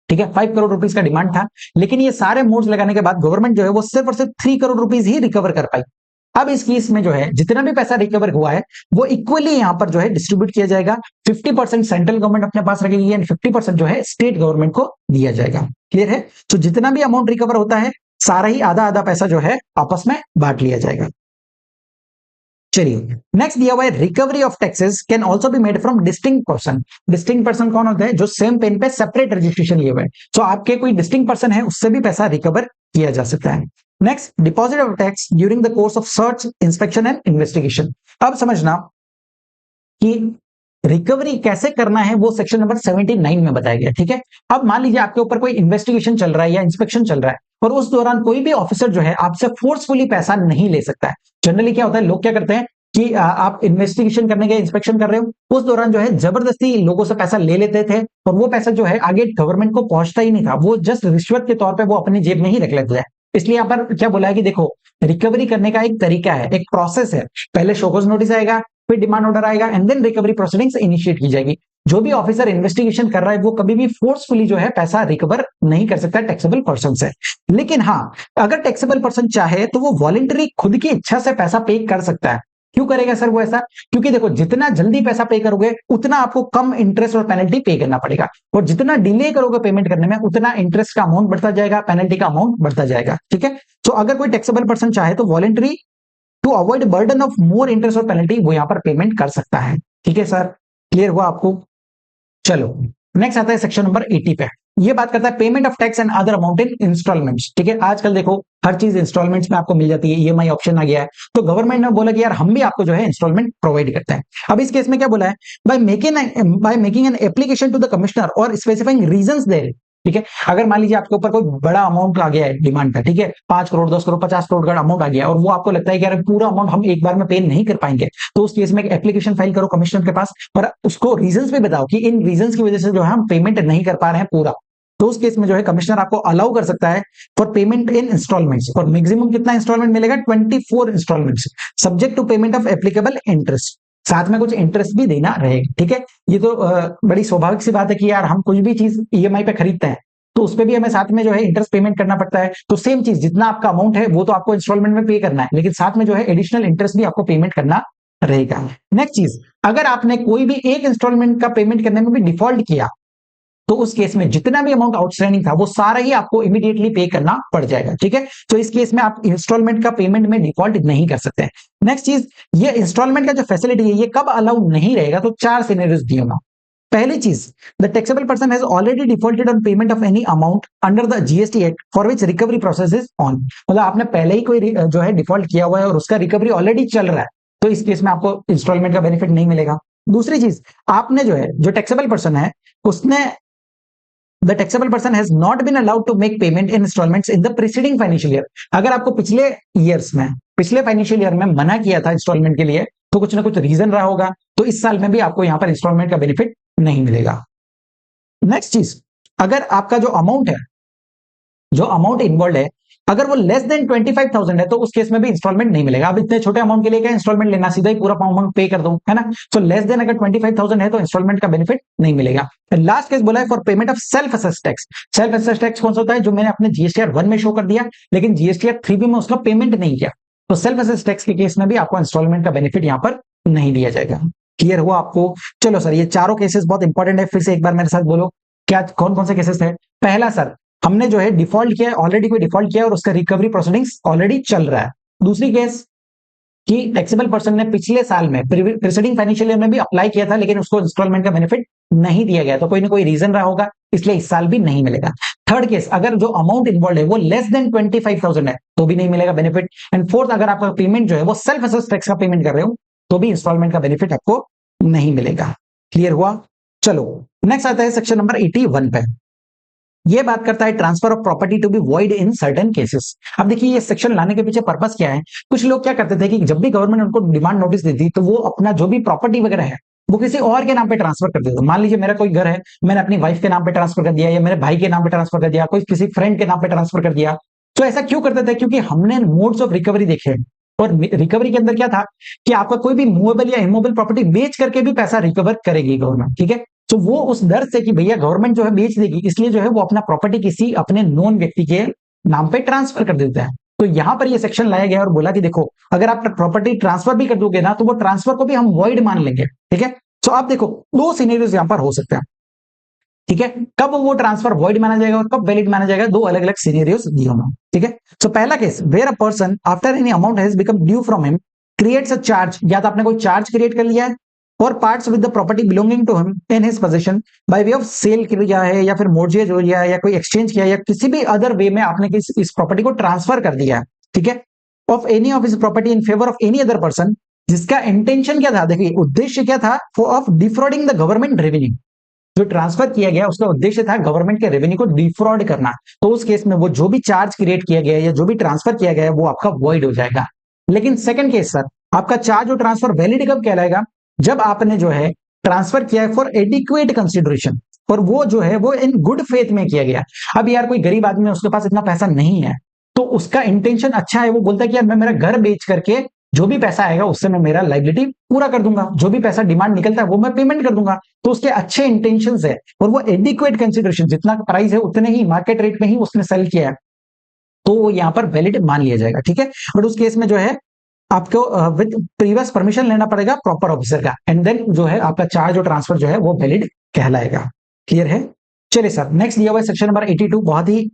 ठीक है, 5 करोड़ रुपीस का डिमांड था, लेकिन ये सारे मोड्स लगाने के बाद गवर्नमेंट जो है वो सिर्फ और सिर्फ 3 करोड़ रुपीस ही रिकवर कर पाई। अब इस केस में जो है जितना भी पैसा रिकवर हुआ है वो इक्वली यहां पर जो है डिस्ट्रीब्यूट किया जाएगा। 50% सेंट्रल गवर्नमेंट अपने पास रखेगी एंड 50% जो है स्टेट गवर्नमेंट को दिया जाएगा। क्लियर है? तो जितना भी अमाउंट रिकवर होता है सारा ही आधा आधा पैसा जो है आपस में बांट लिया जाएगा। चलिए, नेक्स्ट दिया हुआ है recovery of taxes can also be made from distinct person. Distinct person कौन होता है? जो सेम पेन पे सेपरेट रजिस्ट्रेशन लिए हुए हैं। तो आपके कोई डिस्टिंक्ट पर्सन है उससे भी पैसा रिकवर किया जा सकता है। Next, deposit of tax during the course of search, inspection and investigation. अब समझना कि रिकवरी कैसे करना है वो सेक्शन नंबर 79 में बताया गया। ठीक है, अब मान लीजिए आपके ऊपर कोई इन्वेस्टिगेशन चल रहा है या इंस्पेक्शन चल रहा है, और उस दौरान कोई भी ऑफिसर जो है आपसे फोर्सफुली पैसा नहीं ले सकता है। जनरली क्या होता है, लोग क्या करते हैं कि आप इन्वेस्टिगेशन करने गए, इंस्पेक्शन कर रहे हो, उस दौरान जो है जबरदस्ती लोगों से पैसा ले लेते थे, और वो पैसा जो है आगे गवर्नमेंट को पहुंचता ही नहीं था, वो जस्ट रिश्वत के तौर पर वो अपनी जेब में ही रख लेते हैं। इसलिए यहाँ पर क्या बोला है कि देखो, रिकवरी करने का एक तरीका है, एक प्रोसेस है। पहले शोकॉज नोटिस आएगा, फिर डिमांड ऑर्डर आएगा, and then recovery proceedings initiate की जाएगी। जो भी ऑफिसर इन्वेस्टिगेशन कर रहा है वो कभी भी फोर्सफुली जो है पैसा रिकवर नहीं कर सकता टैक्सेबल पर्सन से। लेकिन हाँ, अगर टैक्सेबल पर्सन चाहे तो वो वॉलंटरी खुद की इच्छा से पैसा पे कर सकता है। क्यों करेगा सर वो ऐसा? क्योंकि देखो जितना जल्दी पैसा पे करोगे उतना आपको कम इंटरेस्ट और पेनल्टी पे करना पड़ेगा, और जितना डिले करोगे पेमेंट करने में उतना इंटरेस्ट का अमाउंट बढ़ता जाएगा, पेनल्टी का अमाउंट बढ़ता जाएगा। ठीक है, तो अगर कोई टैक्सेबल पर्सन चाहे तो voluntary to avoid burden of more interest और पेनल्टी वो यहां पर पेमेंट कर सकता है। ठीक है सर, क्लियर हुआ आपको? चलो नेक्स्ट आता है सेक्शन नंबर 80 पे। ये बात करता है payment of tax and other amount in instalments. ठीक है, आजकल देखो हर चीज इंस्टॉलमेंट्स में आपको मिल जाती है, ईएमआई ऑप्शन आ गया है, तो गवर्नमेंट ने बोला कि यार हम भी आपको जो है इंस्टॉलमेंट प्रोवाइड करते हैं। अब इस केस में क्या बोला है, by making an application to the commissioner और स्पेसिफाइंग रीजंस देयर। ठीक है, अगर मान लीजिए आपके ऊपर कोई बड़ा अमाउंट आ गया है डिमांड का, ठीक है, 5 करोड़ 10 करोड़ 50 करोड़ का अमाउंट आ गया, और वो आपको लगता है कि यार पूरा अमाउंट हम एक बार में पे नहीं कर पाएंगे, तो उस केस में एक एप्लीकेशन फाइल करो कमिश्नर के पास और उसको रीजंस भी बताओ कि इन रीजंस की वजह से जो है हम पेमेंट नहीं कर पा रहे हैं पूरा। तो उस केस में जो है कमिश्नर आपको अलाउ कर सकता है फॉर पेमेंट इन इंस्टॉलमेंट्स, और मैक्सिमम कितना इंस्टॉलमेंट मिलेगा, 24 instalments, subject to payment of applicable interest. साथ में कुछ इंटरेस्ट भी देना रहेगा। ठीक है, ये तो बड़ी स्वाभाविक सी बात है कि यार हम कुछ भी चीज ईएमआई पे खरीदते हैं तो उसपे भी हमें साथ में जो है इंटरेस्ट पेमेंट करना पड़ता है। तो सेम चीज, जितना आपका अमाउंट है वो तो आपको इंस्टॉलमेंट में पे करना है, लेकिन साथ में जो है एडिशनल इंटरेस्ट भी आपको पेमेंट करना रहेगा। नेक्स्ट चीज, अगर आपने कोई भी एक इंस्टॉलमेंट का पेमेंट करने में भी डिफॉल्ट किया तो उस केस में जितना भी अमाउंट आउटस्टैंडिंग था वो सारा ही आपको इमीडिएटली पे करना पड़ जाएगा। ठीक है, तो इस केस में आप इंस्टॉलमेंट का पेमेंट में डिफॉल्ट नहीं कर सकते। नेक्स्ट चीज, ये इंस्टॉलमेंट का जो फैसिलिटी है ये कब अलाउ नहीं रहेगा, तो 4 सिनेरियोस दिए ना। पहली चीज, the taxable person has already defaulted on payment of any amount under the GST act for which recovery process is on. मतलब आपने पहले ही कोई जो है डिफॉल्ट किया हुआ है और उसका रिकवरी ऑलरेडी चल रहा है, तो इस केस में आपको इंस्टॉलमेंट का बेनिफिट नहीं मिलेगा। दूसरी चीज, आपने जो है जो टैक्सेबल पर्सन है उसने the taxable person has not been allowed to make payment in instalments in the preceding financial year. अगर आपको पिछले ईयर्स में, पिछले फाइनेंशियल ईयर में मना किया था इंस्टॉलमेंट के लिए, तो कुछ ना कुछ रीजन रहा होगा, तो इस साल में भी आपको यहां पर इंस्टॉलमेंट का बेनिफिट नहीं मिलेगा। नेक्स्ट चीज, अगर आपका जो अमाउंट है, जो अमाउंट इन्वॉल्व है, अगर वो लेस देन 25,000 है तो उस केस में भी इंस्टॉलमेंट नहीं मिलेगा। अब इतने छोटे अमाउंट के लिए क्या इंस्टॉलमेंट लेना, सीधा ही पूरा अमाउंट पे कर दो, है ना। तो लेस देन अगर 25,000 है तो इंस्टॉलमेंट का बेनिफिट नहीं मिलेगा। लास्ट केस बोला है for payment of self assessed tax. Self assessed tax कौन सा होता है, जो मैंने अपने जीएसटीआर 1 में शो कर दिया लेकिन जीएसटीआर 3 में उसका पेमेंट नहीं किया, तो सेल्फ असेस्ड टैक्स के केस में भी आपको इंस्टॉलमेंट का बेनिफिट यहां पर नहीं दिया जाएगा। क्लियर हुआ आपको? चलो सर, ये चारों केसेस बहुत इंपॉर्टेंट है, फिर से एक बार मेरे साथ बोलो क्या कौन कौन से केसेस थे। पहला सर, हमने जो है डिफॉल्ट किया है, ऑलरेडी कोई डिफॉल्ट किया है और उसका रिकवरी प्रोसीडिंग्स ऑलरेडी चल रहा है। दूसरी केस कि टैक्सेबल पर्सन ने पिछले साल में प्रीसीडिंग फाइनेंशियल ईयर में भी अप्लाई किया था लेकिन उसको इंस्टॉलमेंट का बेनिफिट नहीं दिया गया, तो कोई ना कोई रीजन रहा होगा, इसलिए इस साल भी नहीं मिलेगा। थर्ड केस, अगर जो अमाउंट इन्वॉल्व है वो लेस देन 25,000 है तो भी नहीं मिलेगा बेनिफिट। एंड फोर्थ, अगर आपका पेमेंट जो है वो सेल्फ असेस्ड टैक्स का पेमेंट कर रहे हो तो भी इंस्टॉलमेंट का बेनिफिट आपको नहीं मिलेगा। क्लियर हुआ? चलो नेक्स्ट आता है सेक्शन नंबर 81 पे। ये बात करता है transfer of property to be void in certain cases. अब देखिए ये सेक्शन लाने के पीछे पर्पस क्या है। कुछ लोग क्या करते थे कि जब भी गवर्नमेंट उनको डिमांड नोटिस देती तो वो अपना जो भी प्रॉपर्टी वगैरह है वो किसी और के नाम पे ट्रांसफर कर देते। मान लीजिए मेरा कोई घर है, मैंने अपनी वाइफ के नाम पे ट्रांसफर कर दिया या मेरे भाई के नाम पे ट्रांसफर कर दिया, कोई किसी फ्रेंड के नाम पे ट्रांसफर कर दिया। तो ऐसा क्यों करते थे, क्योंकि हमने मोड्स ऑफ रिकवरी देखे, और रिकवरी के अंदर क्या था कि आपका कोई भी मूवेबल या इमूवेबल प्रॉपर्टी बेच करके भी पैसा रिकवर करेगी गवर्नमेंट। ठीक है, तो वो उस डर से कि भैया गवर्नमेंट जो है बेच देगी, इसलिए जो है वो अपना प्रॉपर्टी किसी अपने नोन व्यक्ति के नाम पे ट्रांसफर कर देता है। तो यहां पर ये सेक्शन लाया गया और बोला कि देखो अगर आप प्रॉपर्टी ट्रांसफर भी कर दोगे ना तो वो ट्रांसफर को भी हम वॉइड मान लेंगे। ठीक है, तो आप देखो दो सिनेरियोस यहां पर हो सकते हैं। ठीक है, कब वो ट्रांसफर वॉइड माना जाएगा और कब वैलिड माना जाएगा, दो अलग अलग सिनेरियोस दिए होंगे। ठीक है, तो पहला case, where a person after any amount has become due from him creates a charge, या तो आपने कोई चार्ज क्रिएट कर लिया है और parts with the property belonging to him in his possession by way of sale किया है या फिर मोर्गेज हो लिया है या कोई एक्सचेंज किया है या किसी भी अदर वे में आपने इस प्रॉपर्टी को ट्रांसफर कर दिया है। ठीक है, of any of his property in favour of any other person, जिसका इंटेंशन क्या था, देखिए उद्देश्य क्या था, ऑफ डिफ्रॉडिंग द गवर्नमेंट रेवेन्यू। जो ट्रांसफर किया गया उसका उद्देश्य था गवर्नमेंट के रेवेन्यू को डिफ्रॉड करना, तो उस केस में वो जो भी चार्ज क्रिएट किया गया या जो भी ट्रांसफर किया गया वो आपका वॉइड हो जाएगा। लेकिन सेकंड केस सर, आपका चार्ज और ट्रांसफर वैलिड कब कहलाएगा, जब आपने जो है ट्रांसफर किया है फॉर एडिक्वेट कंसिडरेशन, और वो जो है वो इन गुड फेथ में किया गया। अब यार कोई गरीब आदमी है, उसके पास इतना पैसा नहीं है, तो उसका इंटेंशन अच्छा है, वो बोलता है कि यार मैं मेरा घर बेच करके जो भी पैसा आएगा उससे मैं मेरा लाइबिलिटी पूरा कर दूंगा, जो भी पैसा डिमांड निकलता है वो मैं पेमेंट कर दूंगा। तो उसके अच्छे इंटेंशंस है और वो एडिक्वेट कंसिडरेशन, जितना प्राइस है उतने ही मार्केट रेट में ही उसने सेल किया है, तो वो यहां पर वैलिड मान लिया जाएगा। ठीक है, बट उस केस में जो है आपको विद प्रीवियस परमिशन लेना पड़ेगा प्रॉपर ऑफिसर का, एंड देन जो है आपका चार्ज और ट्रांसफर जो है वो वैलिड कहलाएगा। क्लियर है? चलिए सर, नेक्स्ट दिया हुआ है सेक्शन नंबर 82, बहुत ही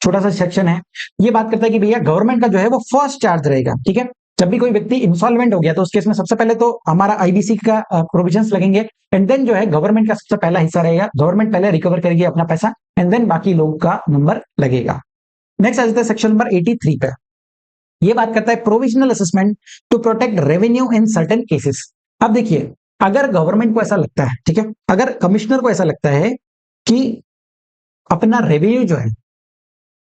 छोटा सा सेक्शन है। ये बात करता है कि भैया गवर्नमेंट का जो है वो फर्स्ट चार्ज रहेगा। ठीक है, जब भी कोई व्यक्ति इंसॉल्वेंट हो गया तो उस केस में सबसे पहले तो हमारा आईबीसी का प्रोविजंस लगेंगे, एंड देन जो है गवर्नमेंट का सबसे पहला हिस्सा रहेगा। गवर्नमेंट पहले रिकवर करेगी अपना पैसा, एंड देन बाकी लोगों का नंबर लगेगा। नेक्स्ट आ जाता है सेक्शन नंबर 83 पे। ये बात करता है provisional assessment to protect revenue in certain cases. अब देखिए, अगर गवर्नमेंट को ऐसा लगता है, ठीक है, अगर कमिश्नर को ऐसा लगता है कि अपना रेवेन्यू जो है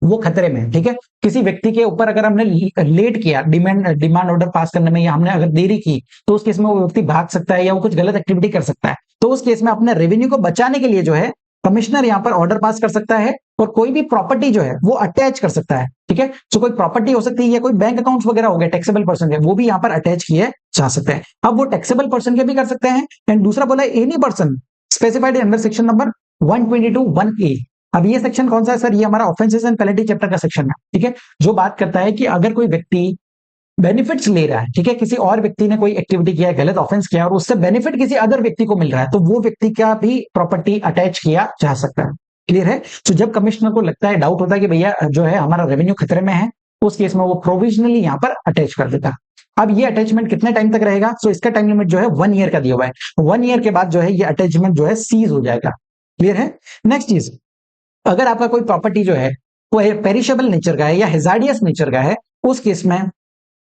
वो खतरे में है, ठीक है, किसी व्यक्ति के ऊपर अगर हमने लेट किया डिमांड ऑर्डर पास करने में, या हमने अगर देरी की, तो उस केस में वो व्यक्ति भाग सकता है या वो कुछ गलत एक्टिविटी कर सकता है। तो उस केस में अपने रेवेन्यू को बचाने के लिए जो है कमिश्नर यहाँ पर ऑर्डर पास कर सकता है, और कोई भी प्रॉपर्टी जो है वो अटैच कर सकता है। ठीक है, तो कोई प्रॉपर्टी हो सकती है या कोई बैंक अकाउंट्स वगैरह हो गए टैक्सेबल पर्सन के, वो भी यहाँ पर अटैच किए जा सकते हैं। अब वो टैक्सेबल पर्सन के भी कर सकते हैं, एंड दूसरा बोला any person specified under section number 122(1)(a)। अब ये सेक्शन कौन सा है सर? ये हमारा ऑफेंसेस एंड पेनल्टी चैप्टर का सेक्शन है। ठीक है, जो बात करता है कि अगर कोई व्यक्ति बेनिफिट्स ले रहा है, ठीक है, किसी और व्यक्ति ने कोई एक्टिविटी किया है, गलत ऑफेंस किया और उससे बेनिफिट किसी अदर व्यक्ति को मिल रहा है, तो वो व्यक्ति का भी प्रॉपर्टी अटैच किया जा सकता है। क्लियर है? तो जब कमिश्नर को लगता है, डाउट होता है कि भैया जो है हमारा रेवेन्यू खतरे में है, उस केस में वो प्रोविजनली यहाँ पर अटैच कर देता है। अब ये अटैचमेंट कितने टाइम तक रहेगा? सो इसका टाइम लिमिट जो है 1 ईयर का दिया हुआ है। 1 ईयर के बाद जो है ये अटैचमेंट जो है सीज हो जाएगा। क्लियर है? नेक्स्ट चीज, अगर आपका कोई प्रॉपर्टी जो है वो पेरिशेबल नेचर का है या हेजार्डियस नेचर का है, उस केस में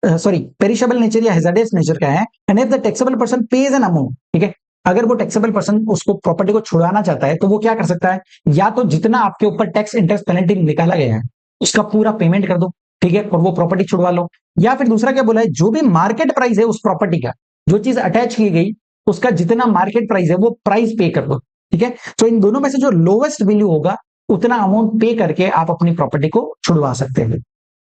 सॉरी पेरिशेबल नेचर या हेजार्डियस नेचर का है, and if the taxable person page an amount, ठीक है, अगर वो टैक्सेबल पर्सन उसको प्रॉपर्टी को छुड़वाना चाहता है तो वो क्या कर सकता है? या तो जितना आपके ऊपर टैक्स इंटरेस्ट पेनल्टी निकाला गया है उसका पूरा पेमेंट कर दो, ठीक है, और वो प्रॉपर्टी छुड़वा लो। या फिर दूसरा क्या बोला है, जो भी मार्केट प्राइस है उस प्रॉपर्टी का, जो चीज अटैच की गई उसका जितना मार्केट प्राइस है वो प्राइस पे कर दो। ठीक है, तो इन दोनों में से जो लोवेस्ट वैल्यू होगा उतना अमाउंट पे करके आप अपनी प्रॉपर्टी को छुड़वा सकते हैं।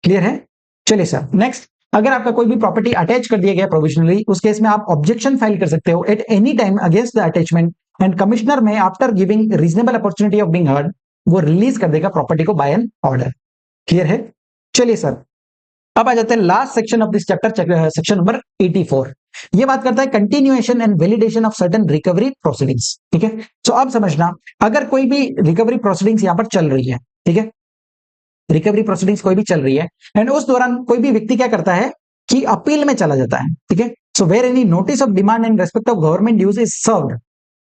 क्लियर है? चलिए सर, नेक्स्ट, अगर आपका कोई भी प्रॉपर्टी अटैच कर दिया गया प्रोविजनली, उस केस में आप ऑब्जेक्शन फाइल कर सकते हो at any time against the attachment, and commissioner में after giving reasonable opportunity of being heard वो रिलीज कर देगा प्रॉपर्टी को बाय एन ऑर्डर। क्लियर है? चलिए सर, अब आ जाते हैं last section of this chapter, section number 84। ये बात करता है continuation and validation of certain recovery proceedings. ठीक है, तो अब समझना, अगर कोई भी रिकवरी प्रोसीडिंग्स यहां पर चल रही है, ठीक है, रिकवरी प्रोसीडिंग्स कोई भी चल रही है, एंड उस दौरान कोई भी व्यक्ति क्या करता है कि अपील में चला जाता है। ठीक है, so where any notice of demand in respect of government dues is served,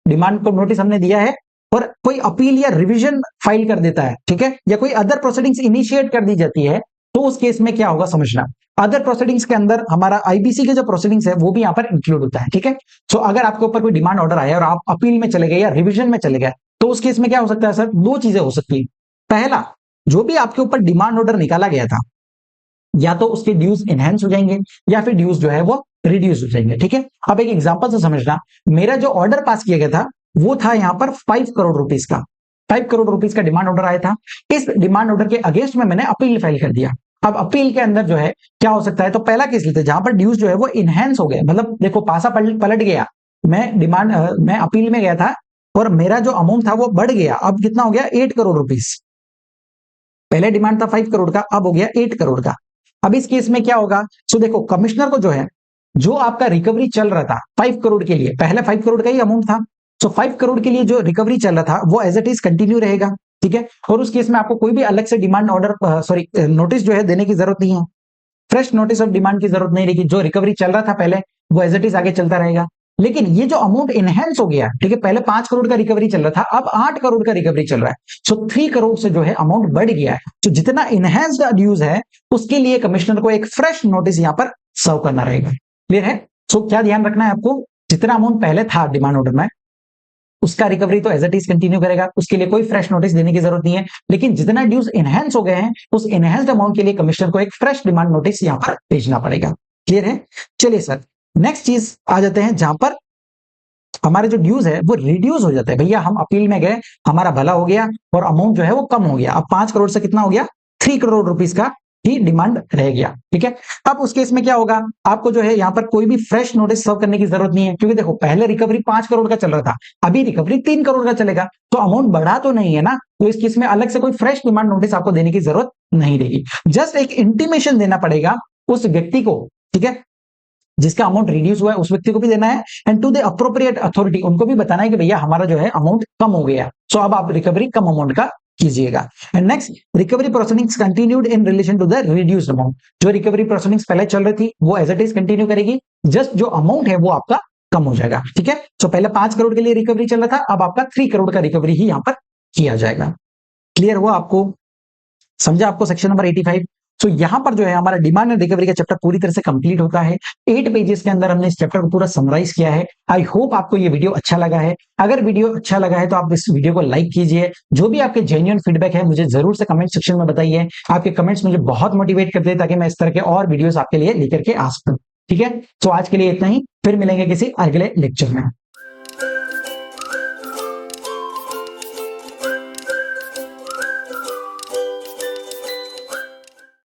demand को नोटिस हमने दिया है और कोई अपील या रिवीजन फाइल कर देता है, ठीक है, या कोई अदर प्रोसीडिंग्स इनिशिएट कर दी जाती है, तो उस केस में क्या होगा समझना। अदर प्रोसीडिंग्स के अंदर हमारा आईबीसी के जो प्रोसीडिंग्स है वो भी यहाँ पर इंक्लूड होता है। ठीक है, सो अगर आपके ऊपर कोई डिमांड ऑर्डर आया और आप अपील में चले गए या रिवीजन में चले गए, तो उस केस में क्या हो सकता है सर? दो चीजें हो सकती है। पहला, जो भी आपके ऊपर डिमांड ऑर्डर निकाला गया था, या तो उसके ड्यूज इनहेंस हो जाएंगे या फिर ड्यूज जो है वो रिड्यूस हो जाएंगे। ठीक है, अब एक एग्जांपल से समझना, मेरा जो ऑर्डर पास किया गया था वो था यहाँ पर 5 करोड़ रुपीस का, 5 करोड़ रुपीस का डिमांड ऑर्डर आया था। इस डिमांड ऑर्डर के अगेंस्ट में मैंने अपील फाइल कर दिया। अब अपील के अंदर जो है क्या हो सकता है, तो पहला केस लेते हैं जहां पर ड्यूज जो है वो इनहेंस हो गए, मतलब देखो पासा पलट गया, मैं अपील में गया था और मेरा जो अमाउंट था वो बढ़ गया, अब कितना हो गया? 8 करोड़ रुपीस। पहले डिमांड था 5 करोड़ का, अब हो गया 8 करोड़ का। अब इस केस में क्या होगा? सो देखो, कमिश्नर को जो है, जो आपका रिकवरी चल रहा था 5 करोड़ के लिए, पहले 5 करोड़ का ही अमाउंट था, सो 5 करोड़ के लिए जो रिकवरी चल रहा था वो एज इट इज कंटिन्यू रहेगा। ठीक है, और उस केस में आपको कोई भी अलग से डिमांड ऑर्डर सॉरी नोटिस जो है देने की जरूरत नहीं है, फ्रेश नोटिस ऑफ डिमांड की जरूरत नहीं रहेगी। जो रिकवरी चल रहा था पहले वो एज इट इज आगे चलता रहेगा। लेकिन ये जो अमाउंट इनहेंस हो गया, ठीक है, पहले 5 करोड़ का रिकवरी चल रहा था, अब 8 करोड़ का रिकवरी चल रहा है, सो 3 करोड़ से जो है अमाउंट बढ़ गया है। तो जितना इनहेंस्ड ड्यूज है उसके लिए कमिश्नर को एक फ्रेश नोटिस यहां पर सर्व करना रहेगा। क्लियर है? सो क्या ध्यान रखना है आपको, जितना अमाउंट पहले था डिमांड ऑर्डर में उसका रिकवरी तो एज इट इज कंटिन्यू करेगा, उसके लिए कोई फ्रेश नोटिस देने की जरूरत नहीं है। लेकिन जितना ड्यूज इनहेंस हो गए हैं उस इनहेंस्ड अमाउंट के लिए कमिश्नर को एक फ्रेश डिमांड नोटिस यहां पर भेजना पड़ेगा। क्लियर है? चलिए सर, नेक्स्ट चीज आ जाते हैं जहां पर हमारे जो ड्यूज है वो रिड्यूस हो जाता है। भैया हम अपील में गए, हमारा भला हो गया और अमाउंट जो है वो कम हो गया, अब 5 करोड़ से कितना हो गया? 3 करोड़ रुपीस का ही डिमांड रह गया। ठीक है, अब उस केस में क्या होगा, आपको जो है यहाँ पर कोई भी फ्रेश नोटिस सर्व करने की जरूरत नहीं है, क्योंकि देखो पहले रिकवरी 5 करोड़ का चल रहा था, अभी रिकवरी 3 करोड़ का चलेगा, तो अमाउंट बढ़ा तो नहीं है ना, तो इस केस में अलग से कोई फ्रेश डिमांड नोटिस आपको देने की जरूरत नहीं रहेगी। जस्ट एक इंटीमेशन देना पड़ेगा उस व्यक्ति को, ठीक है, जिसका अमाउंट रिड्यूस हुआ है उस व्यक्ति को भी देना है, and to the appropriate authority, उनको भी बताना है कि भैया हमारा जो है अमाउंट कम हो गया, सो अब आप रिकवरी कम अमाउंट का कीजिएगा। And next, recovery proceedings continued in relation to the reduced amount. जो रिकवरी प्रोसीडिंग्स पहले चल रही थी वो एज इट इज कंटिन्यू करेगी, जस्ट जो अमाउंट है वो आपका कम हो जाएगा। ठीक है, तो पहले 5 करोड़ के लिए रिकवरी चल रहा था, अब आपका 3 करोड़ का रिकवरी ही यहां पर किया जाएगा। क्लियर हुआ आपको? समझा आपको सेक्शन नंबर 85? तो यहां पर जो है हमारा डिमांड एंड रिकवरी का चैप्टर पूरी तरह से कंप्लीट होता है। 8 पेजेस के अंदर हमने इस चैप्टर को पूरा समराइज किया है। आई होप आपको ये वीडियो अच्छा लगा है। अगर वीडियो अच्छा लगा है तो आप इस वीडियो को लाइक कीजिए। जो भी आपके जेन्युइन फीडबैक है मुझे जरूर से कमेंट सेक्शन में बताइए। आपके कमेंट्स मुझे बहुत मोटिवेट करते हैं ताकि मैं इस तरह के और वीडियोस आपके लिए लेकर के आ सकूं। ठीक है, तो आज के लिए इतना ही, फिर मिलेंगे किसी अगले लेक्चर में।